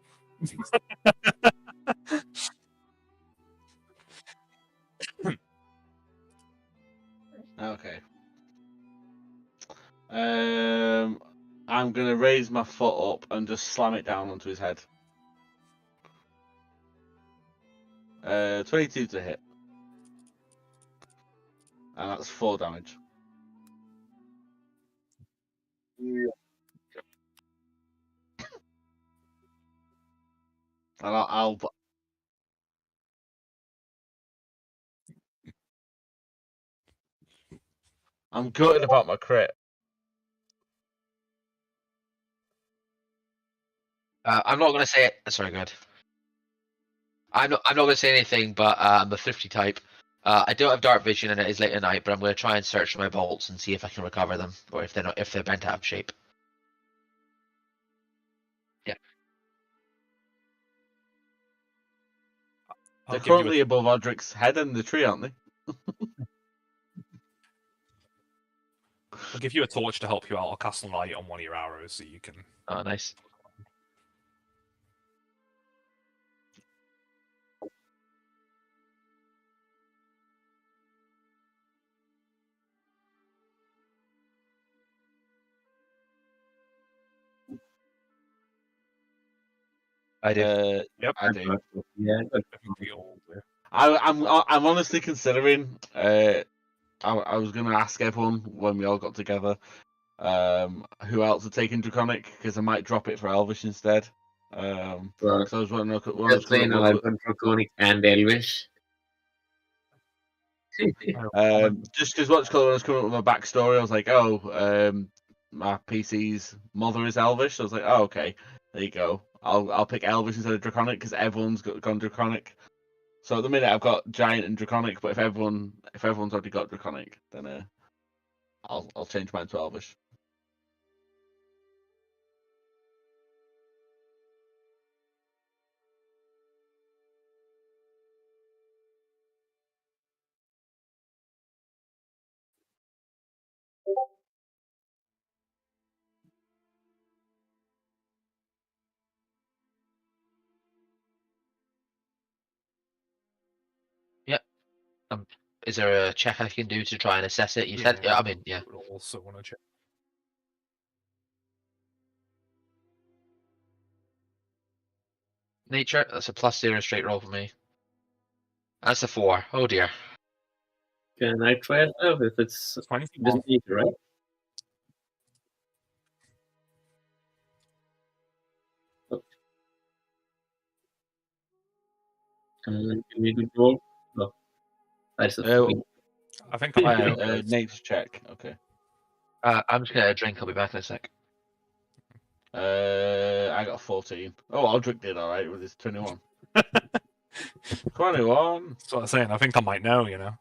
Okay. I'm gonna raise my foot up and just slam it down onto his head. 22 to hit. And that's 4 damage. And I'm gutted about my crit. I'm not going to say it. Sorry, go ahead. I'm not going to say anything, but I'm a thrifty type. I don't have dark vision, and it is late at night. But I'm going to try and search for my bolts and see if I can recover them, or if they're bent out of shape. Yeah. They're currently above Odric's head in the tree, aren't they? I'll give you a torch to help you out. I'll cast light on one of your arrows so you can. Oh, nice. I do. Yep. I do. Yeah. I think we all do. I'm honestly considering. I was going to ask everyone when we all got together, who else are taking Draconic, because I might drop it for Elvish instead. So I was wondering. Just saying, I've done Draconic and Elvish. Just because when I was coming up with my backstory, I was like, oh, my PC's mother is Elvish. So I was like, oh, okay, there you go. I'll pick Elvish instead of Draconic because everyone's gone Draconic. So at the minute I've got Giant and Draconic, but if everyone's already got Draconic, then I'll change mine to Elvish. Is there a check I can do to try and assess it? You said, yeah. I mean, yeah. Would also want to check. Nature. That's a +0 straight roll for me. That's a 4. Oh dear. Can I try it out if it's 24. doesn't need to, right? Can we do roll? No. That's a I think I Nature check. Okay. I'm just gonna drink. I'll be back in a sec. I got 14. Oh, Aldrich did all right with his 21. 21. That's what I'm saying. I think I might know, you know.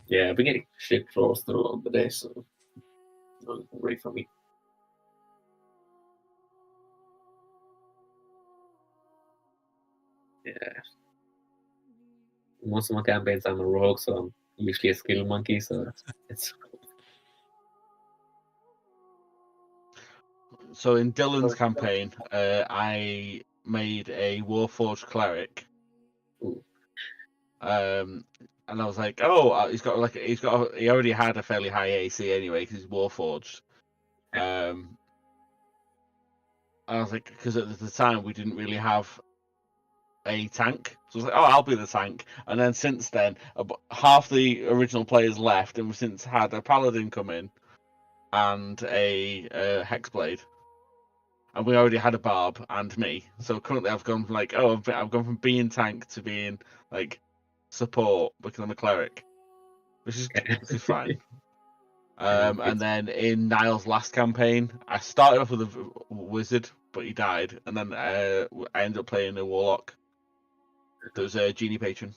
Yeah, I've been getting shit rolls throughout the day, so don't worry for me. Yeah. Most of my campaigns I'm a rogue, so I'm usually a skill monkey, so it's So in Dylan's campaign, I made a Warforged cleric. Ooh. And I was like, oh, he already had a fairly high AC anyway because he's Warforged. I was like, because at the time we didn't really have a tank, so I was like, oh, I'll be the tank. And then since then, half the original players left, and we've since had a paladin come in and a hexblade, and we already had a barb and me. So currently, I've gone from like, oh, I've gone from being tank to being like support because I'm a cleric, which is fine. And then in Niall's last campaign, I started off with a wizard, but he died, and then I ended up playing a warlock. There was a genie patron.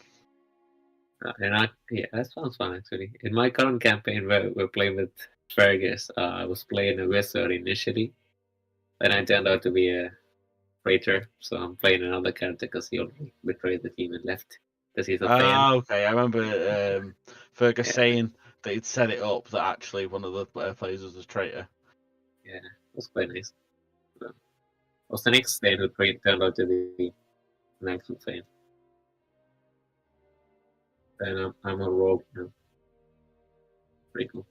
Yeah, that sounds fun actually. In my current campaign, where we're playing with Fergus, I was playing a wizard initially, then I turned out to be a traitor, so I'm playing another character because he already betrayed the team and left because he's a fan. Okay. I remember Fergus saying that he'd set it up that actually one of the players was a traitor. Yeah, it was quite nice. So, was the next day who turned out to be an actual fan. And I'm a rogue now. Pretty cool.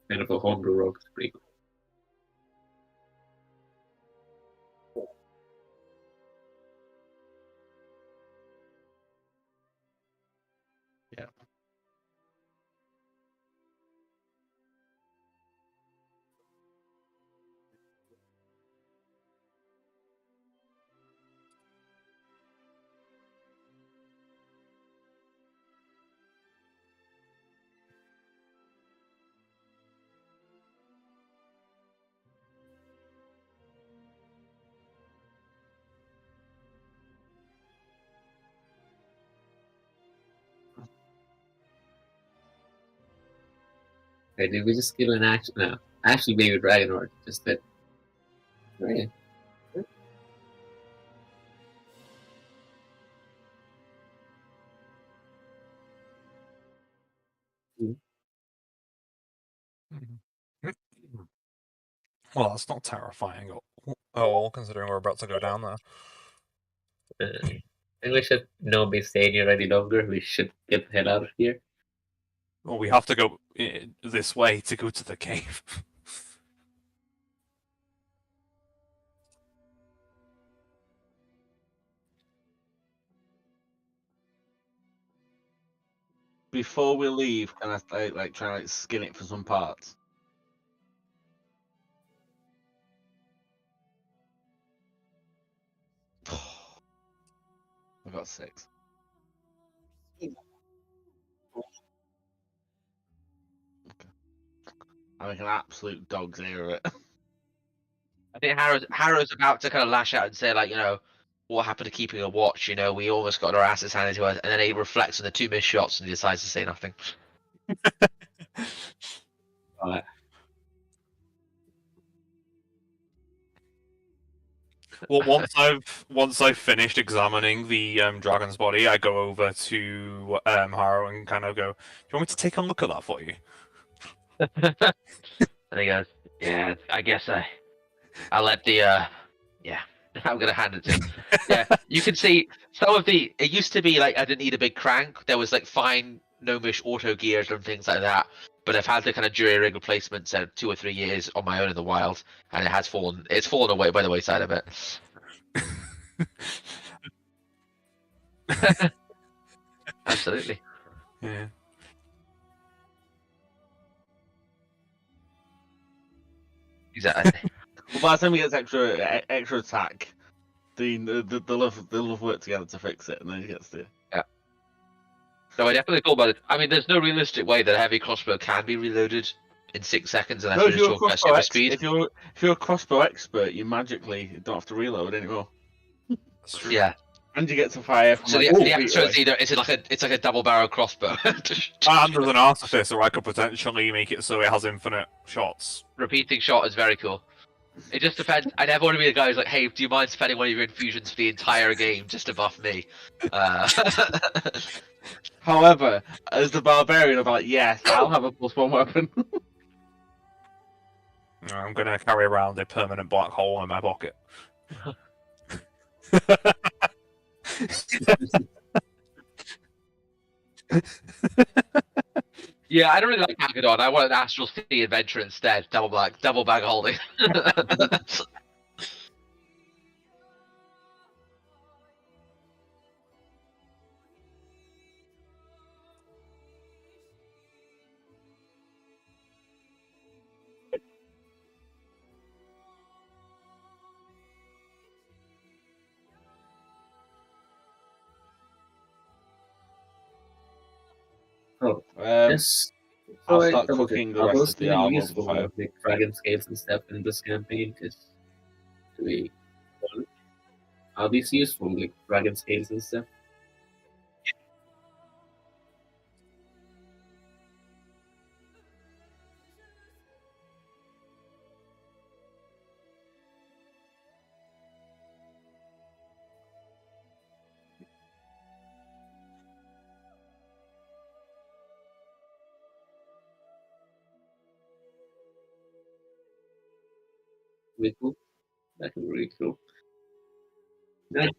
Kind of a homebrew rogue. It's pretty cool. Yeah. Okay, did we just kill an action? No. Actually, maybe Dragon Horde. Just that. Oh, yeah. Well, that's not terrifying at all, considering we're about to go down there. I think we should not be staying here any longer. We should get the hell out of here. Well, we have to go this way to go to the cave. Before we leave, can I try and skin it for some parts? I got 6. Okay. I make an absolute dog's ear of it. I think Harrow's about to kind of lash out and say, like, what happened to keeping a watch? We almost got our asses handed to us, and then he reflects on the 2 missed shots and he decides to say nothing. Well, once I've finished examining the dragon's body, I go over to Harrow and kind of go, "Do you want me to take a look at that for you?" And he goes, "Yeah, I guess I'll let the yeah." I'm gonna hand it to him. Yeah, you can see some of the. It used to be like I didn't need a big crank. There was like fine gnomish auto gears and things like that. But I've had the kind of jury rig replacements 2 or 3 years on my own in the wild, and it has fallen. It's fallen away by the wayside a bit. Absolutely. Yeah. Exactly. Well, by the time he gets extra attack, they'll have worked together to fix it, and then he gets the. Yeah. No, I definitely thought about it. I mean, there's no realistic way that a heavy crossbow can be reloaded in 6 seconds unless No, you're just super speed. If you're a crossbow expert, you magically don't have to reload anymore. That's true. Yeah. And you get to fire from So like, the 4 feet answer is away. either it's like a double barrel crossbow. And there's an artificer, I could potentially make it so it has infinite shots. Repeating shot is very cool. It just depends. I never want to be the guy who's like, "Hey, do you mind spending one of your infusions for the entire game just to buff me?" However, as the barbarian, I'm like, yes, I'll have a +1 weapon. I'm gonna carry around a permanent black hole in my pocket. Yeah, I don't really like Agadon. I want an Astral Sea adventure instead. Double bag holding. Oh, Um, yes. I'll So I start double check. cooking the Are rest those of the really armor useful, before. like dragon scales and stuff in this campaign? Because do we are these useful, like dragon scales and stuff? Really cool. That would be really cool. Nice.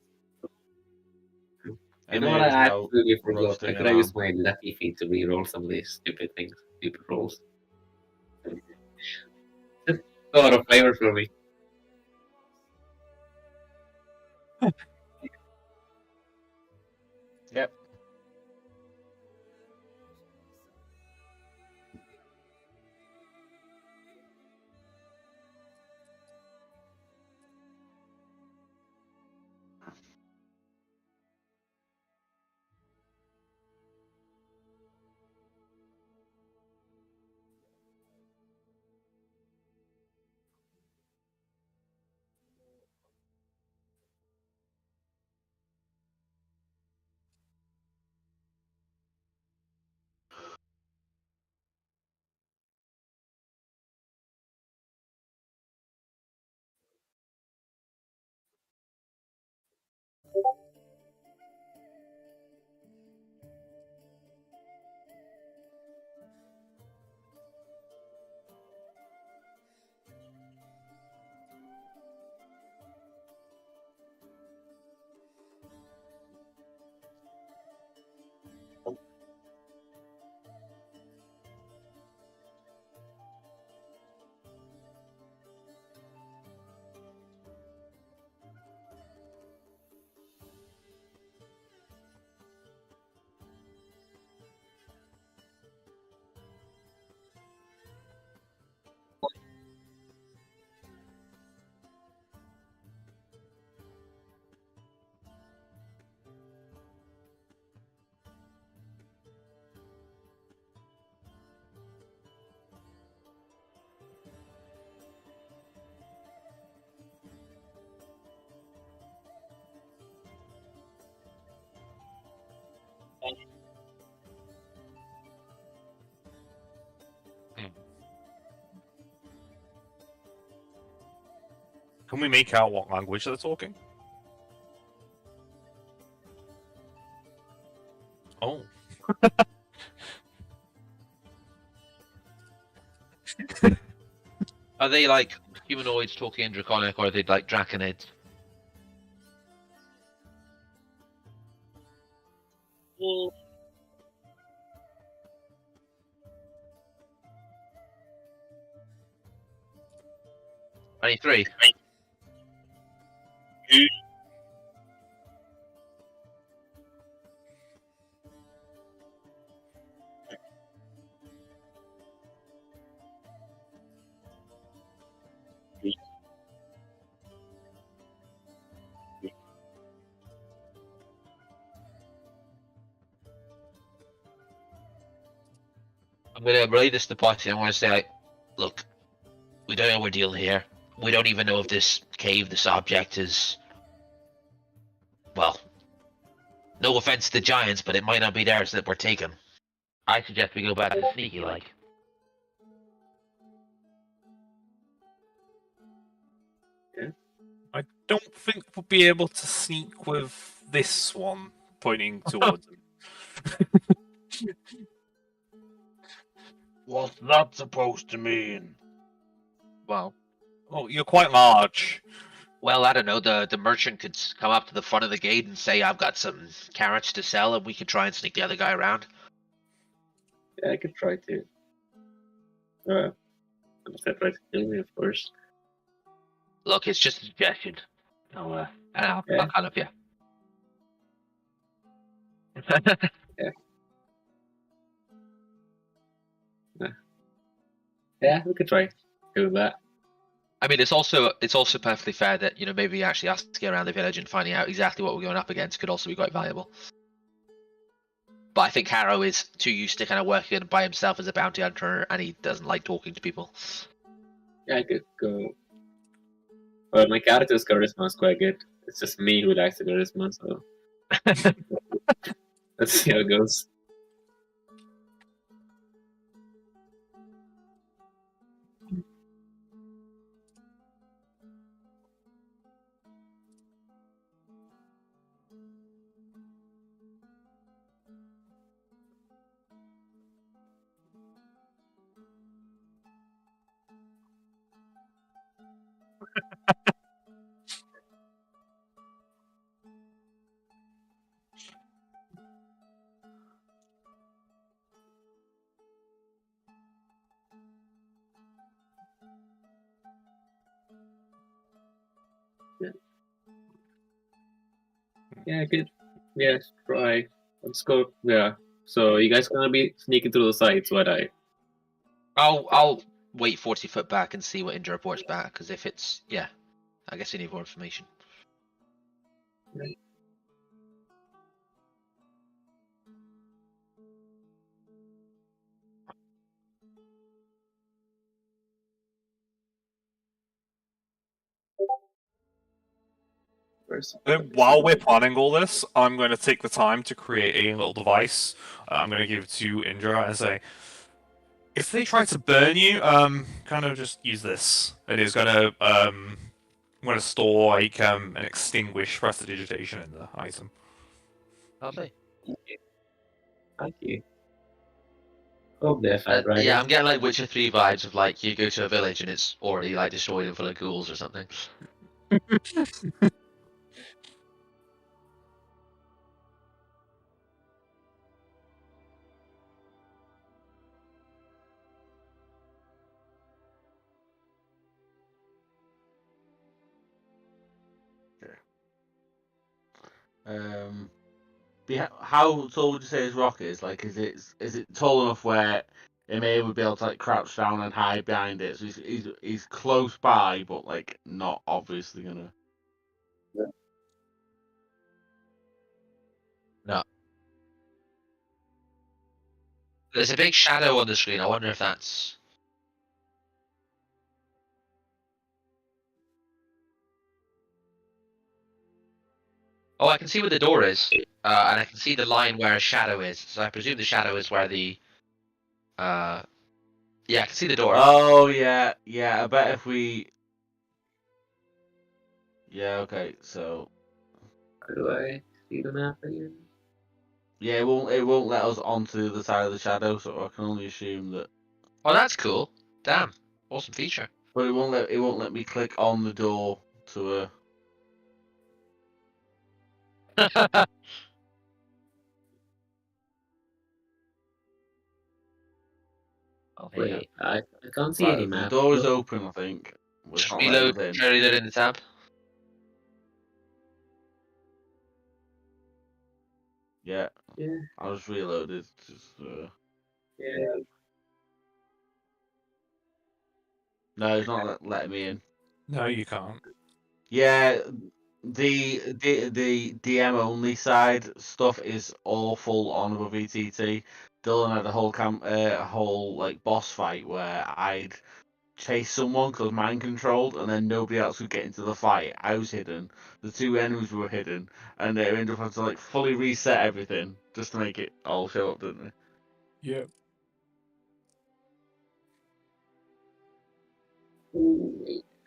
You know what? There's I no absolutely forgot. I roasting could an have arm. used my lucky feat to reroll some of these stupid things, stupid rolls. Just a lot of flavor for me. Yep. Can we make out what language they're talking? Oh. Are they like humanoids talking in Draconic, or are they like Draconids? Only three. I'm gonna relay this to the party. I'm gonna say, like, look, we don't know what we're dealing here. We don't even know if this cave, this object, is. Well, no offense to the giants, but it might not be theirs that we're taking. I suggest we go back to sneaky like. I don't think we'll be able to sneak with this one, pointing towards him. What's that supposed to mean? Well, Well, you're quite large. I don't know. The merchant could come up to the front of the gate and say, "I've got some carrots to sell," and we could try and sneak the other guy around. Yeah, I could try to. Unless I try to kill me, of course. Look, it's just a suggestion. I'll kind of, yeah. Yeah, we could try doing that. I mean, it's also perfectly fair that maybe actually asking around the village and finding out exactly what we're going up against could also be quite valuable. But I think Harrow is too used to kind of working by himself as a bounty hunter, and he doesn't like talking to people. Yeah, I could go. Well, my character's charisma is quite good. It's just me who lacks the charisma, so let's see how it goes. Yeah, I could. Yeah, try. Let's go. Yeah. So you guys gonna be sneaking through the sites, what I? I'll wait 40 foot back and see what Indra reports back, because if it's I guess you need more information. While we're planning all this, I'm going to take the time to create a little device. I'm going to give it to Indra and say, if they try to burn you, kind of just use this. It is going to, I'm going to store like an extinguish prestidigitation in the item. Lovely. Thank you. Oh, right. Yeah, I'm getting like Witcher 3 vibes of like you go to a village and it's already like destroyed and full of ghouls or something. How tall would you say his rock is? Like, is it tall enough where Emir would be able to like crouch down and hide behind it? So he's close by, but like not obviously gonna. No. There's a big shadow on the screen. I wonder if that's. Oh, I can see where the door is, and I can see the line where a shadow is. So I presume the shadow is where the. Yeah, I can see the door. Oh yeah. I bet if we. Yeah. Okay. So. How do I see the map again? Yeah, it won't let us onto the side of the shadow, so I can only assume that. Oh, that's cool. Damn, awesome feature. But it won't let me click on the door to a. Oh, Wait, I can't see any The map. door is open, I think. We just can't let reload. us in. Reload in the tab. Yeah. Yeah. I just reloaded. Yeah. No, it's not letting me in. No, you can't. Yeah, the DM only side stuff is awful on above ETT. Dylan had a whole like boss fight where I'd chase someone because mind controlled, and then nobody else could get into the fight. I was hidden. The two enemies were hidden, and they ended up having to like fully reset everything just to make it all show up, didn't they? Yep.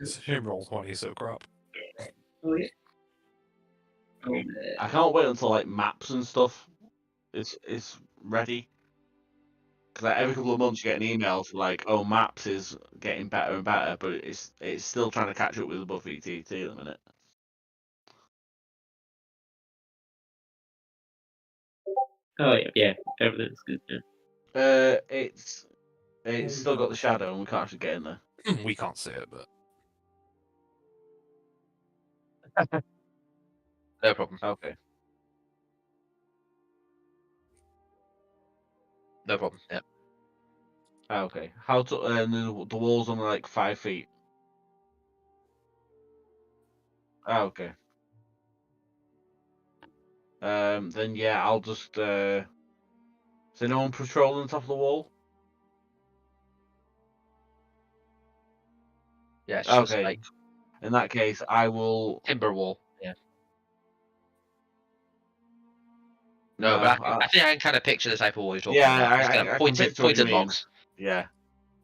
It's a shame roll 20, so crap. Oh yeah. I can't wait until like maps and stuff is ready. Because like, every couple of months you get an email to like, oh, maps is getting better and better, but it's still trying to catch up with above ETT at the minute. Oh yeah, everything's good. Yeah. It's still got the shadow, and we can't actually get in there. We can't see it, but No problem. Okay. No problem. Yeah. Okay. How to? And the wall's only like 5 feet. Okay. Then yeah, I'll just. Is there no one patrolling the top of the wall? Yeah. It's just Okay. like In that case, I will. timber wall. Yeah. No, No, but I think I can kind of picture the type of wall you're talking yeah, about. It's kind I of can picture what you pointed mean. logs. Yeah,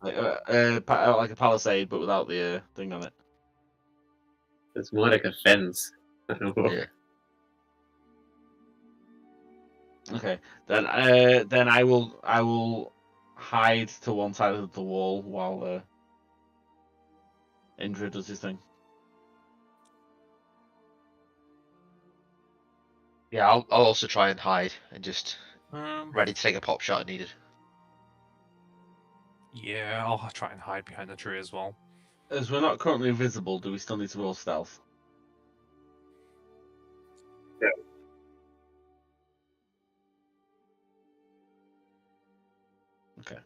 like like a palisade, but without the thing on it. It's more like a fence. I don't know. Yeah. Okay, then I will hide to one side of the wall while Indra does his thing. Yeah. I'll also try and hide and just um, ready to take a pop shot if needed. yeah, I'll try and hide behind the tree as well. As we're not currently visible, do we still need to roll stealth? Yeah. Okay.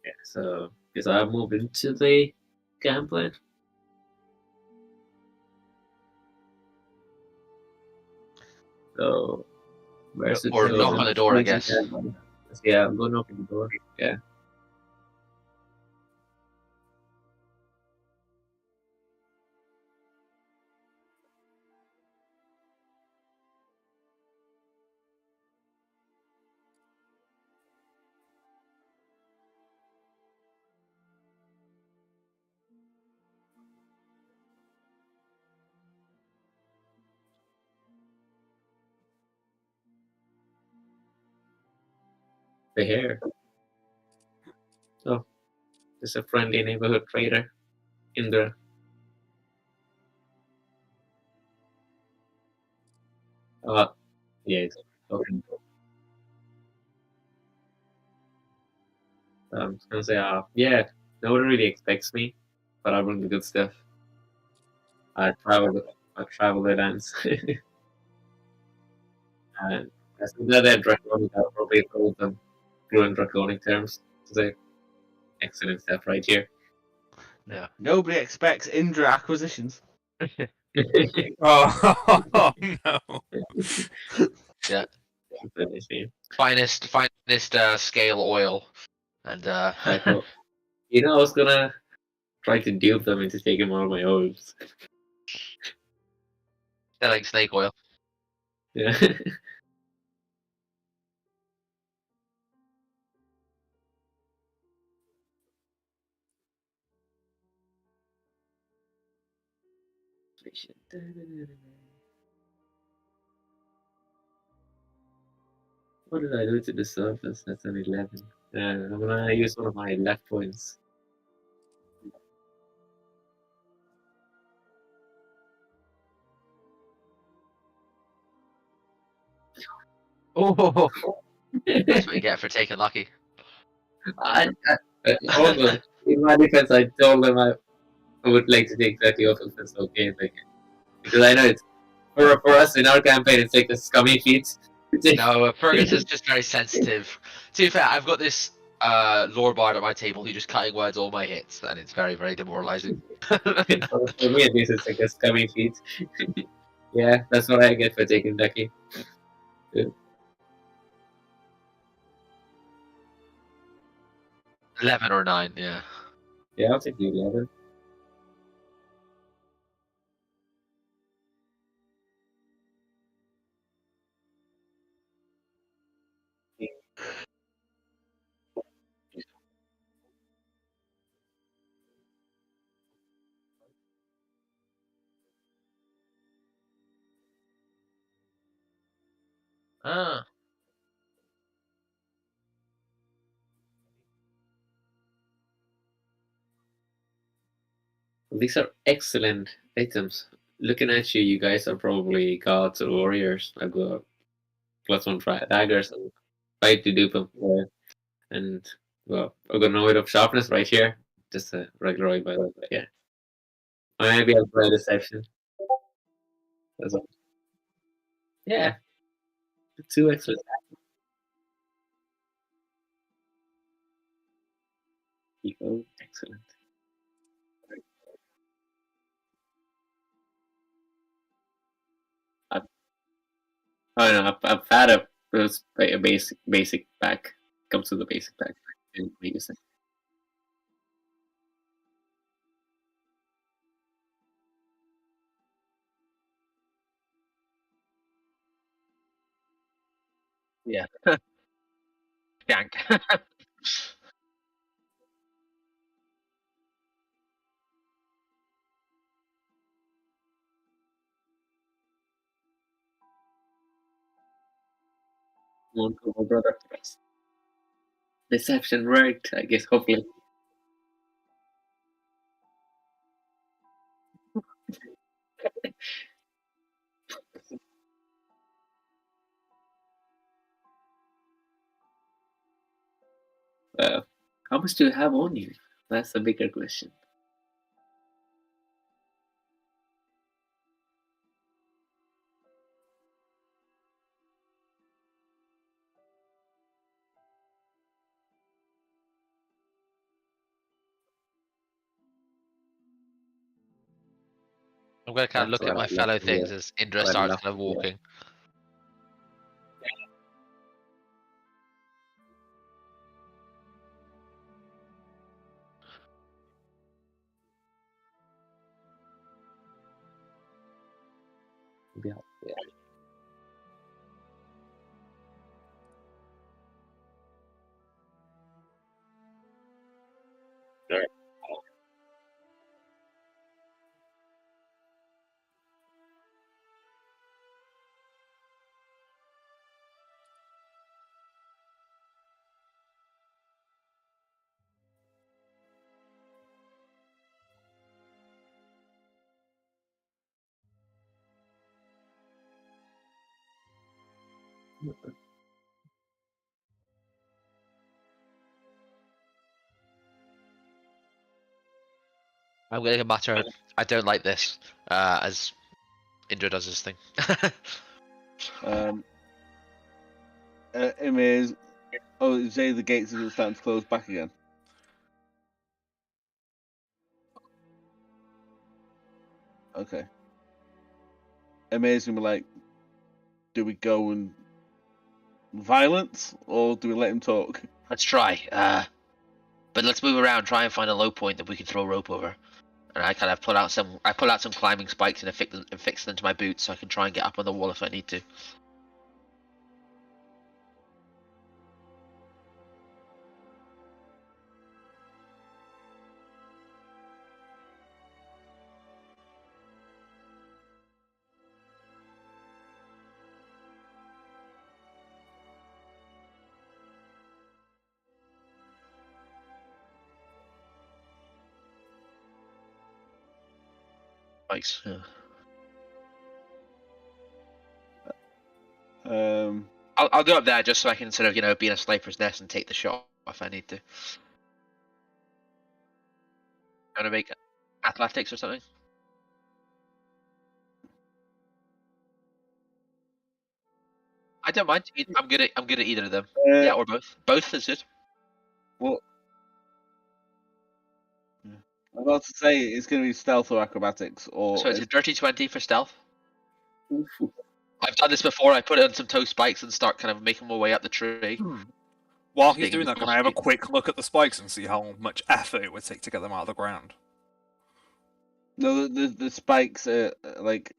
Yeah, so because I move into the gameplay. So where's the Or knock on the door, I guess. Yeah, I'm going to open the door. Yeah. The hair. Oh, there's a friendly neighborhood trader, Indra. Yeah, it's open. I was gonna say, yeah, no one really expects me, but I bring the good stuff. I travel the lands. And as soon as they're draconic, I'll probably call them fluent draconic terms to say excellent stuff right here. Yeah. Nobody expects Indra acquisitions. Oh no! Yeah. Finishing. Finest scale oil, and I thought, I was gonna try to dupe them into taking all my oils. they're like snake oil. Yeah. What did I do to the surface? That's an 11. I'm gonna use one of my left points. Oh, that's what you get for taking lucky. Also, in my defense, I told them I would like to take 30 off if it's okay. Because I know it's for us in our campaign, it's like a scummy feat. No, Fergus is just very sensitive. To be fair, I've got this lore bard at my table who just cutting words all my hits, and it's very, very demoralizing. For me, at least, it's like a scummy feat. Yeah, that's what I get for taking Ducky. 11 or 9, yeah. Yeah, I'll take the 11. Ah. These are excellent items. Looking at you, you guys are probably gods or warriors. I've got +1 daggers and fight to dupe them. And well, I've got no bit of sharpness right here. Just a regular oil, by the way. But yeah. Maybe I'll try deception. That's all. Yeah. 2 excellent. Eco, excellent. Oh no, I've had a basic pack. Comes with the basic pack. And we use it. Yeah. Yanked. One for my brother. Deception worked, I guess, hopefully. How much do you have on you? That's the bigger question. I'm going to kind of That's look at what my I'd fellow love to hear. things as Indra I'd starts love kind of to hear. walking. Yeah. Yeah. Alright. I'm going to mutter, I don't like this, as Indra does his thing. Imiz. Oh, you say the gates are starting to close back again. Okay. Imiz gonna be like, do we go and violence or do we let him talk? Let's try. But let's move around, try and find a low point that we can throw rope over. And I kind of pull out some climbing spikes and affix them to my boots so I can try and get up on the wall if I need to. Spikes. Yeah. I'll do it up there just so I can sort of be in a sniper's nest and take the shot if I need to. Want to make athletics or something? I don't mind. I'm good at either of them. Yeah, or both. Both is good. Well, I'm about to say it's going to be stealth or acrobatics, or So it's a dirty 20 for stealth. Oof. I've done this before. I put it on some toe spikes and start kind of making my way up the tree. While Just he's thinking doing that, it's can I have a mostly- quick look at the spikes and see how much effort it would take to get them out of the ground? no, the spikes are like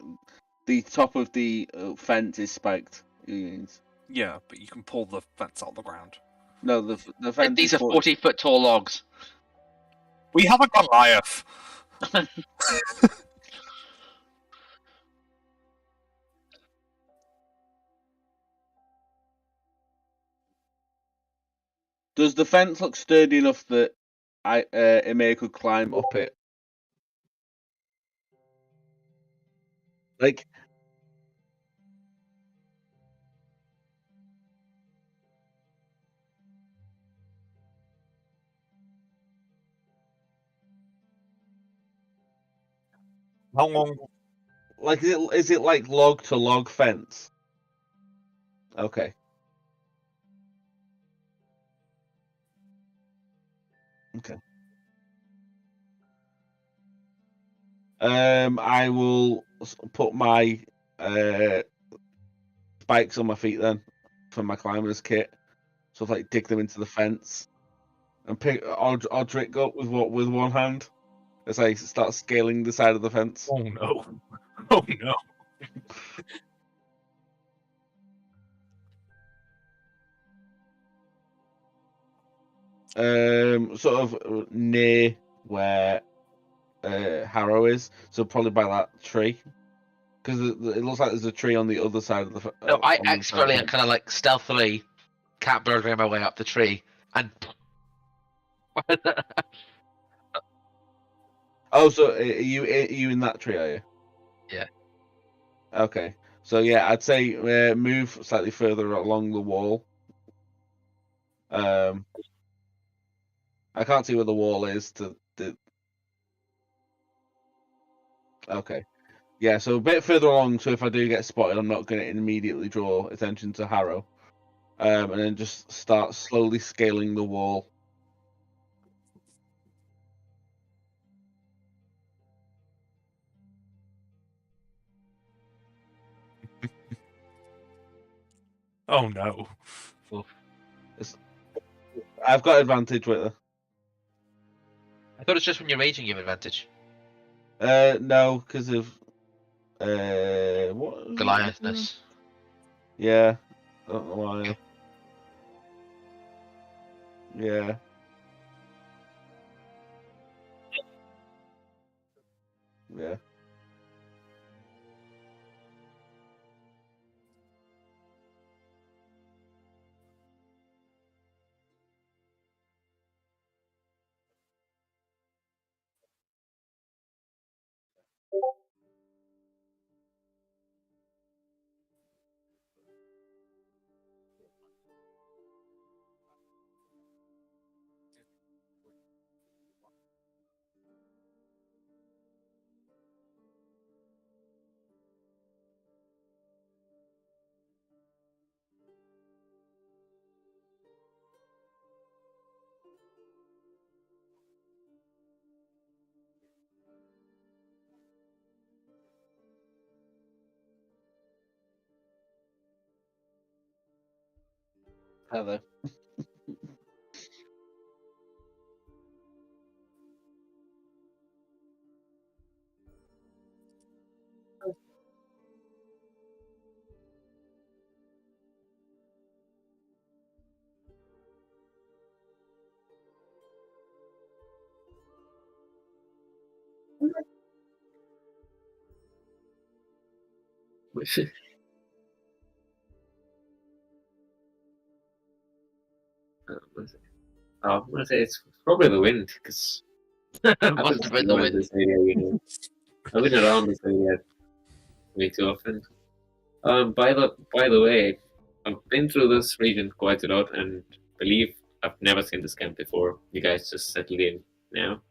the top of the fence is spiked. Yeah, but you can pull the fence out of the ground. No, the fence. These is are 40-foot tall logs. We have a Goliath. Does the fence look sturdy enough that Emir could climb up it? Like, How long? like is it like log to log fence? Okay. Okay. I will put my spikes on my feet then for my climber's kit. So like dig them into the fence and pick Odric up with one hand as I start scaling the side of the fence. Oh no! Oh no! Sort of near where Harrow is, so probably by that tree, because it looks like there's a tree on the other side of the. No, I on the other side of the expertly fence. kind of like stealthily cat burgering my way up the tree and. Oh, so are you in that tree? Are you? Yeah. Okay, so yeah, I'd say move slightly further along the wall. I can't see where the wall is. Okay, yeah, so a bit further along. So if I do get spotted, I'm not going to immediately draw attention to Harrow. And then just start slowly scaling the wall. Oh no! I've got advantage with her. I thought it's just when you're raging you have advantage. No, because of what? Goliathness. Yeah, I don't know why. Yeah. Yeah. Hello. I'm gonna say it's probably the wind because It must have been the wind. this area. I've been around this area way too often. By the way, I've been through this region quite a lot and believe I've never seen this camp before. You guys just settled in now.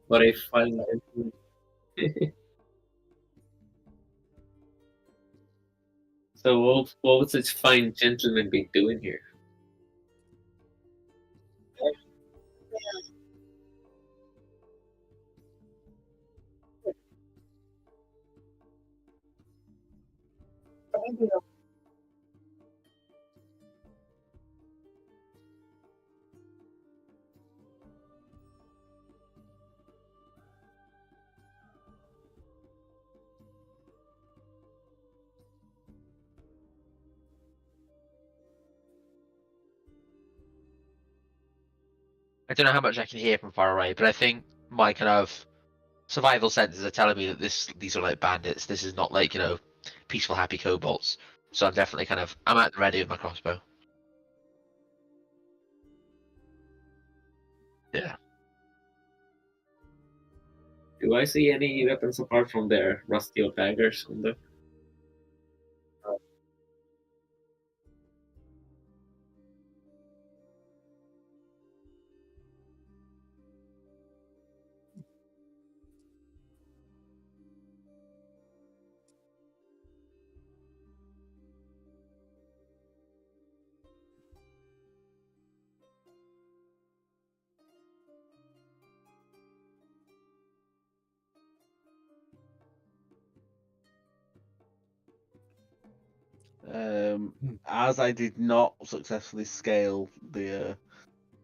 But I find so what would such fine gentlemen be doing here? I don't know how much I can hear from far away, but I think my kind of survival senses are telling me that these are like bandits. This is not like, you know, peaceful, happy kobolds. So I'm definitely I'm at the ready with my crossbow. Yeah. Do I see any weapons apart from their rusty old daggers on the? As I did not successfully scale the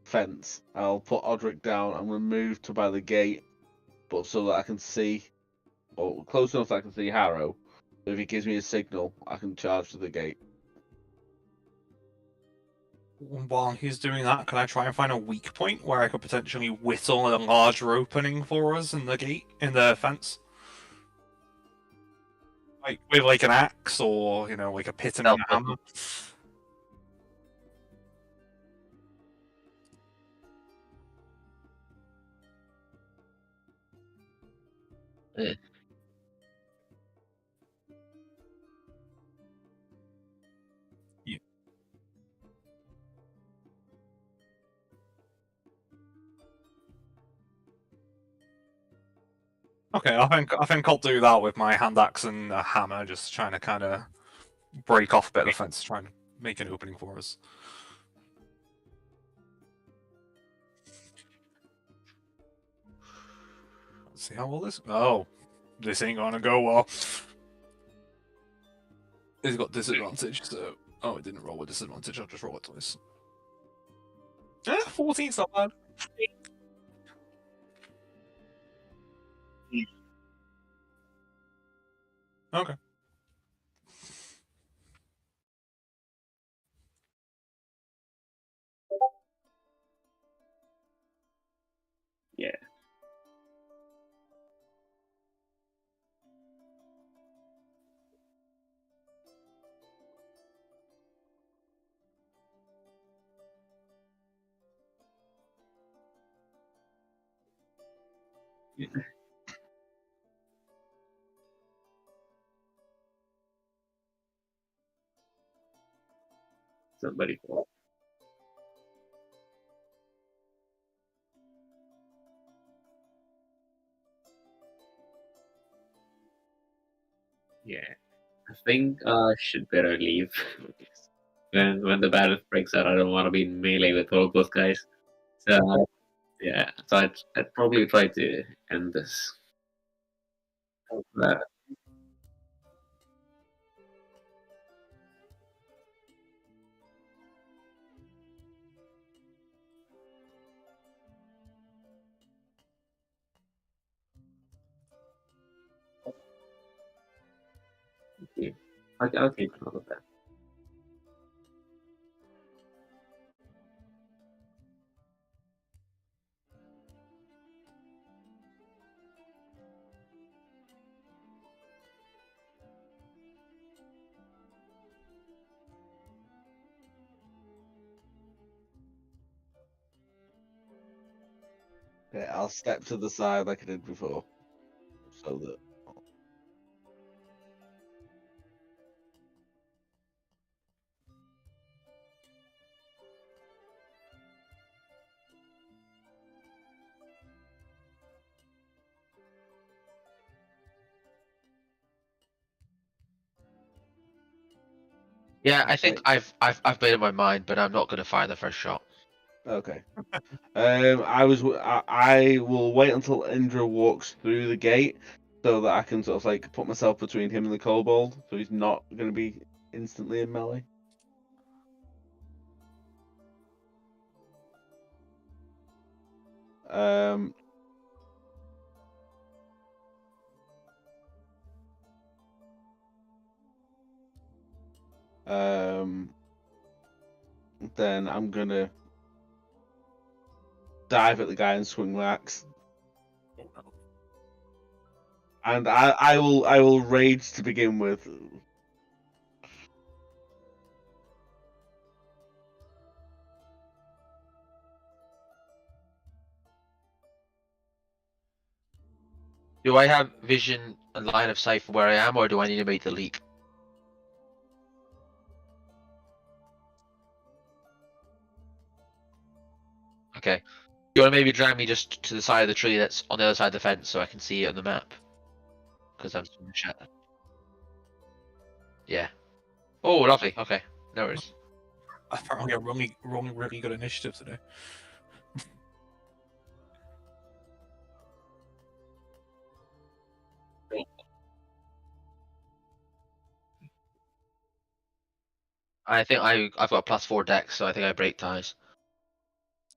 fence, I'll put Odric down. I'm going to move to by the gate, but so that I can see, or close enough that I can see Harrow. If he gives me a signal, I can charge to the gate. While he's doing that, can I try and find a weak point where I could potentially whittle a larger opening for us in the gate, in the fence? Like, with like an axe or, you know, like a pit and a hammer? Yeah. Okay, I think I'll do that with my hand axe and a hammer, just trying to kind of break off a bit of the fence, trying to make an opening for us. Let's see how well this. Oh, this ain't gonna go well. It's got disadvantage, so oh, it didn't roll with disadvantage. I'll just roll it twice. 14's not bad. Okay. Yeah. Somebody fall. Yeah. I think I should better leave. When the battle breaks out, I don't want to be in melee with all those guys. So yeah, so I'd probably try to end this. Uh, I'll take note of that. Okay, I'll step to the side like I did before, so that. Yeah, I think I've made up my mind, but I'm not going to fire the first shot. Okay. I will wait until Indra walks through the gate so that I can sort of like put myself between him and the kobold, so he's not going to be instantly in melee. Then I'm gonna dive at the guy and swing my axe. And I will rage to begin with. Do I have vision and line of sight for where I am, or do I need to make the leap? Okay. You want to maybe drag me just to the side of the tree that's on the other side of the fence so I can see it on the map? Because I'm shattered. Yeah. Oh, lovely. Okay. No worries. Apparently, I'm rolling really good initiative today. I think I've got a +4 dex, so I think I break ties.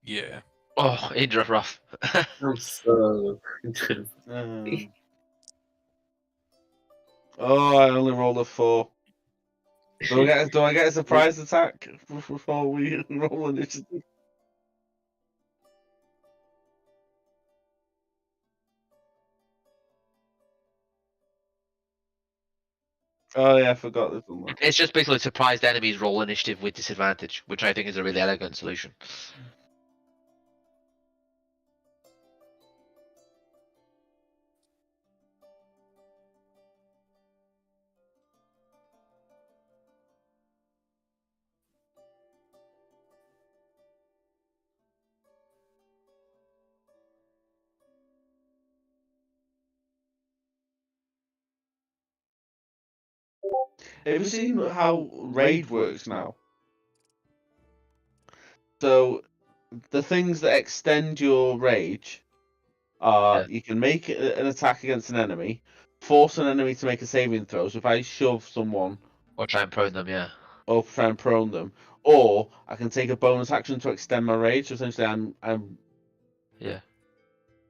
Yeah. Oh, Indra rough. I'm so. Oh, I only rolled a 4. Do I get a surprise attack before we roll initiative? Oh yeah, I forgot this one. It's just basically surprised enemies roll initiative with disadvantage, which I think is a really elegant solution. Have you seen how raid works now? So the things that extend your rage are Yeah. you can make an attack against an enemy, force an enemy to make a saving throw. So if I shove someone Or try and prone them, yeah. or try and prone them, or I can take a bonus action to extend my rage. So essentially, I'm Yeah.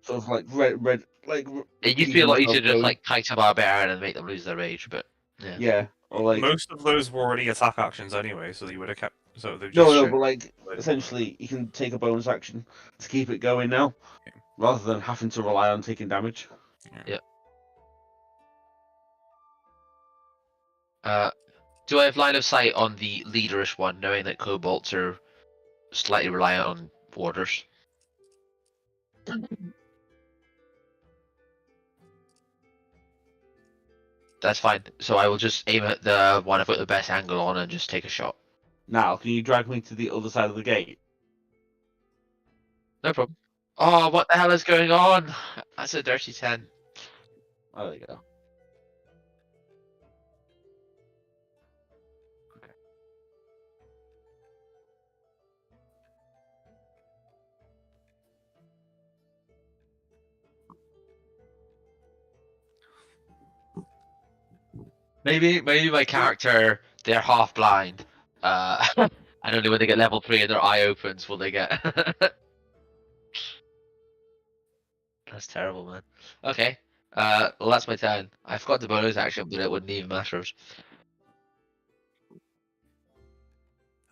sort of like red like It used to be a keeping lot easier myself to just going. like kite a barbarian and make them lose their rage, but yeah. Yeah, or like Most of those were already attack actions anyway, so you would have kept. So they've no, just. no, Sure. but like essentially, you can take a bonus action to keep it going now, rather than having to rely on taking damage. Yeah. Do I have line of sight on the leaderish one, knowing that kobolds are slightly reliant on warders? That's fine. So I will just aim at the one I've got the best angle on and just take a shot. Now, can you drag me to the other side of the gate? No problem. Oh, what the hell is going on? That's a dirty 10. Oh, there you go. Maybe my character, they're half blind. And only when they get level 3 and their eye opens will they get. That's terrible, man. Okay. Well, that's my turn. I forgot the bonus action, but it wouldn't even matter.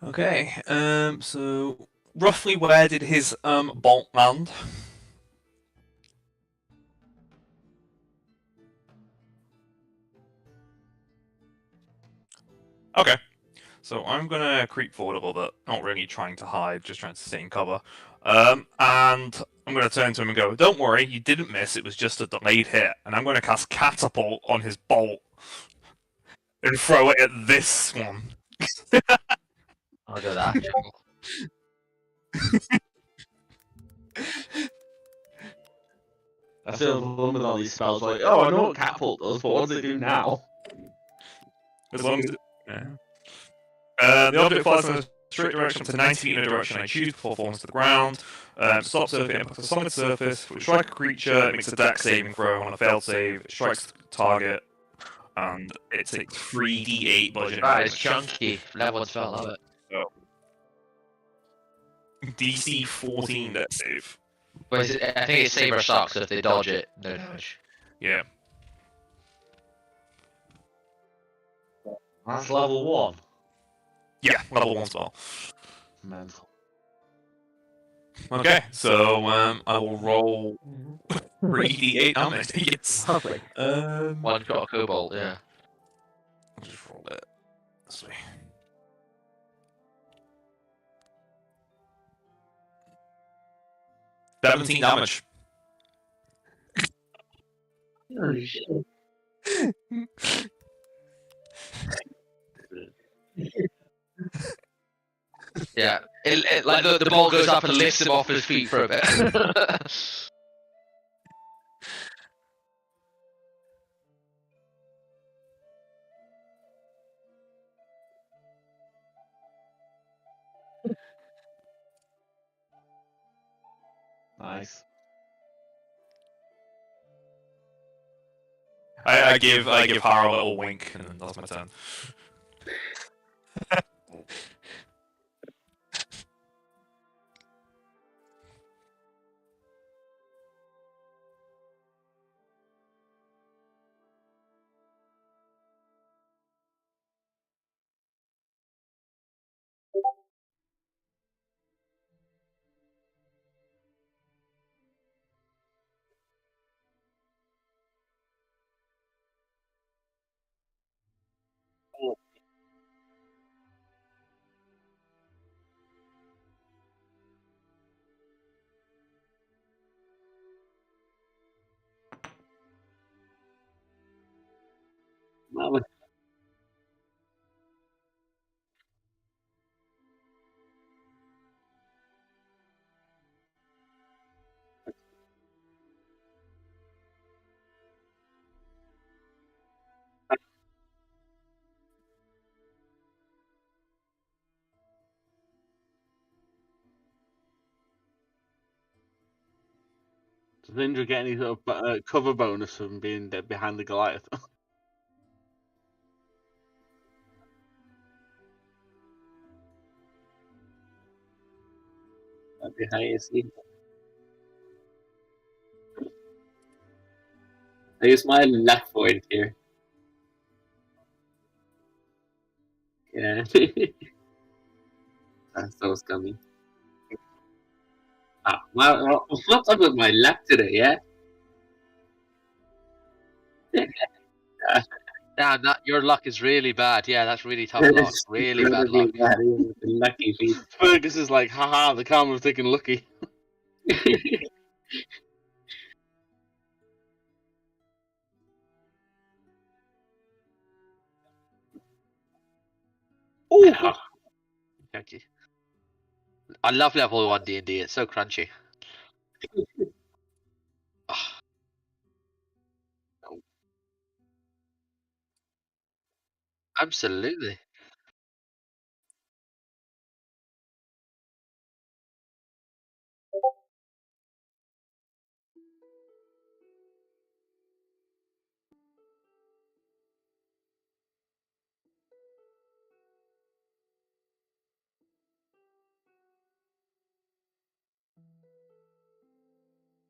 Okay. So roughly where did his bolt land? Okay. So I'm gonna creep forward a little bit, not really trying to hide, just trying to stay in cover. And I'm gonna turn to him and go, "Don't worry, you didn't miss. It was just a delayed hit." And I'm gonna cast catapult on his bolt and throw it at this one. I'll go that. I still love all these spells. Like, oh, I know what catapult does, but what does it do now? As long as yeah. The object flies in a straight direction up to 90 feet in a direction I choose before falling to the ground. Stop surfing, impact a solid surface. If it strike a creature, it makes a dex saving throw. On a failed save, it strikes the target, and it takes 3d8 bludgeoning That is damage. chunky. Level 1 spell, love it. DC 14 dex save. But I think it's save or suck, so if they dodge it, no damage. Yeah. That's level 1. Yeah, level 1 spell. Mental. Okay, so I will roll 3d8 damage. Yes. Lovely. One shot a kobold, yeah. I'll just roll it. This way. $17 damage. Oh, shit. Yeah. Like the ball goes up and lifts him off his feet for a bit. Nice. I give Har a little wink, and then that's my turn. Well, Does Indra get any sort of cover bonus from being behind the Goliath? behind you see. I use my left point here. Yeah. That's so scummy. Well, what's up with my luck today, yeah? Damn, your luck is really bad. Yeah, that's really tough luck. It's Really bad incredibly luck. bad, even with the lucky feet. Fergus is like, haha, the karma of taking lucky. Ooh! Thank you. I love level 1 D&D. It's so crunchy. Ah, absolutely.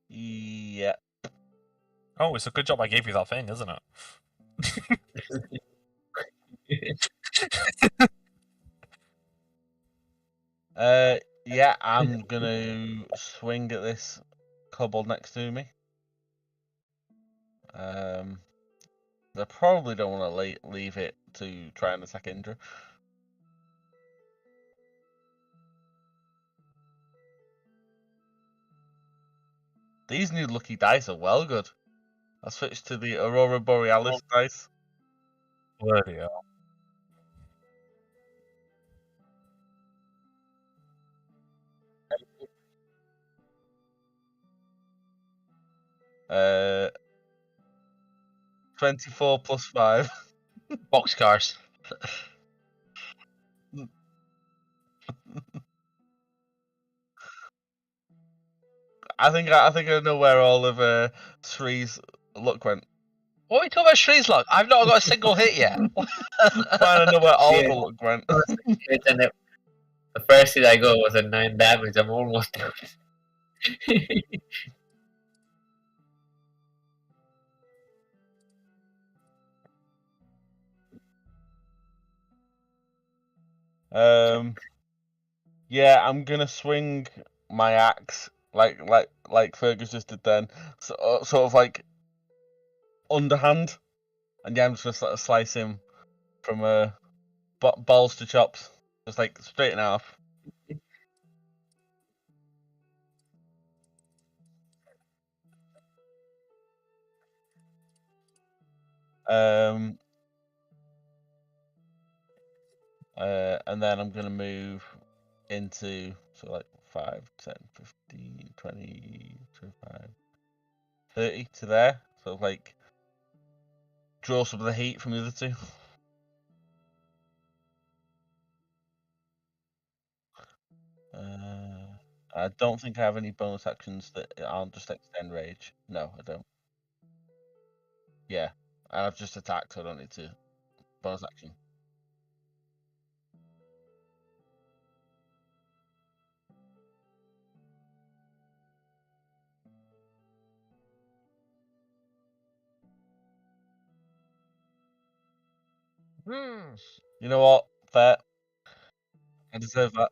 Yeah. Oh, it's a good job I gave you that thing, isn't it? Yeah, I'm gonna swing at this kobold next to me. I probably don't want to leave it to try and attack Indra. These new lucky dice are well good. I switched to the Aurora Borealis dice. Bloody hell. Uh, 24 plus 5. Boxcars. I think I know where all of Sri's luck went. What are you talking about Shree's luck? I've not got a single hit yet. Trying to know where all Yeah. the luck went. And the first hit I got was a 9 damage. I'm almost done. Yeah, I'm gonna swing my axe like Fergus just did then, sort of like underhand, and yeah, I'm just gonna slice him from balls to chops, just like straight in half. And then I'm gonna move into like 5, 10, 15, 20, 25, 30 to there. Sort of like draw some of the heat from the other two. I don't think I have any bonus actions that aren't just extend rage. No, I don't. Yeah, I've just attacked, so I don't need to bonus action. You know what? Fair. I deserve that.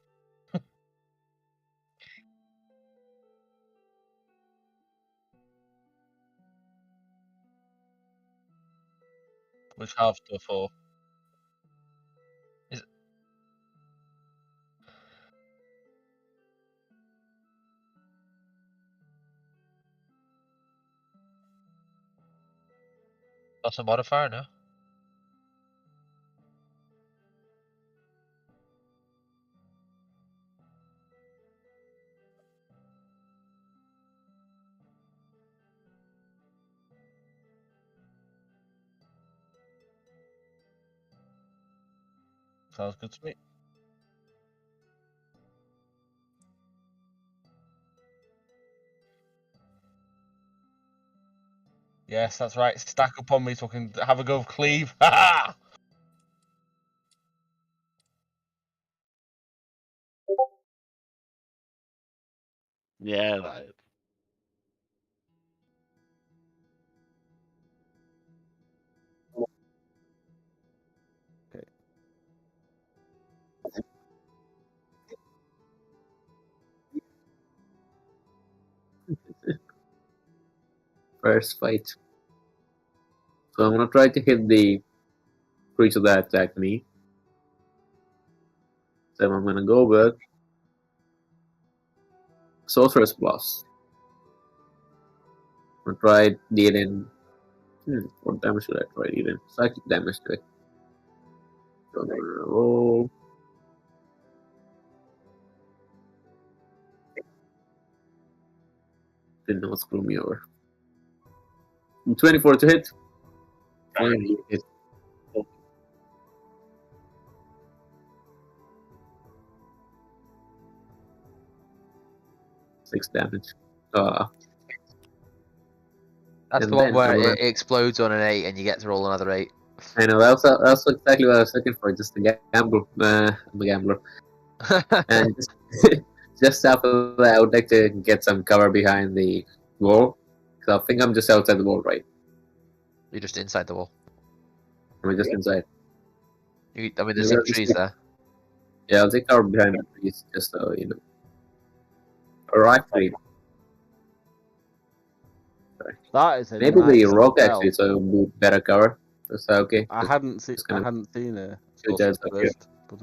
Which halves to a 4? Is it? That's a modifier, no? Sounds good to me. Yes, that's right. Stack up on me so I can have a go of cleave. Ha! Yeah, right. First fight. So I'm gonna try to hit the creature that attacked me. So I'm gonna go with Sorcerer's Blast. I'm gonna try dealing. What damage should I try dealing? Psychic damage to it. So I'm gonna roll. Did not screw me over. 24 to hit. Finally hit. 6 damage. That's And the one then where I'm it explodes on an 8 and you get to roll another 8. I know, that's exactly what I was looking for, just a gamble. I'm a gambler. And just after that, I would like to get some cover behind the wall. Because I think I'm just outside the wall, right? You're just inside the wall. Or am I just inside? I mean, there's Yeah, some trees there. Yeah, I'll take cover behind the trees, just so you know. Or actually, That is a maybe the nice rock spell. actually, so it would be better cover. Is that okay? I hadn't seen. just I gonna hadn't seen a shoot sorcerer's that up here. burst, but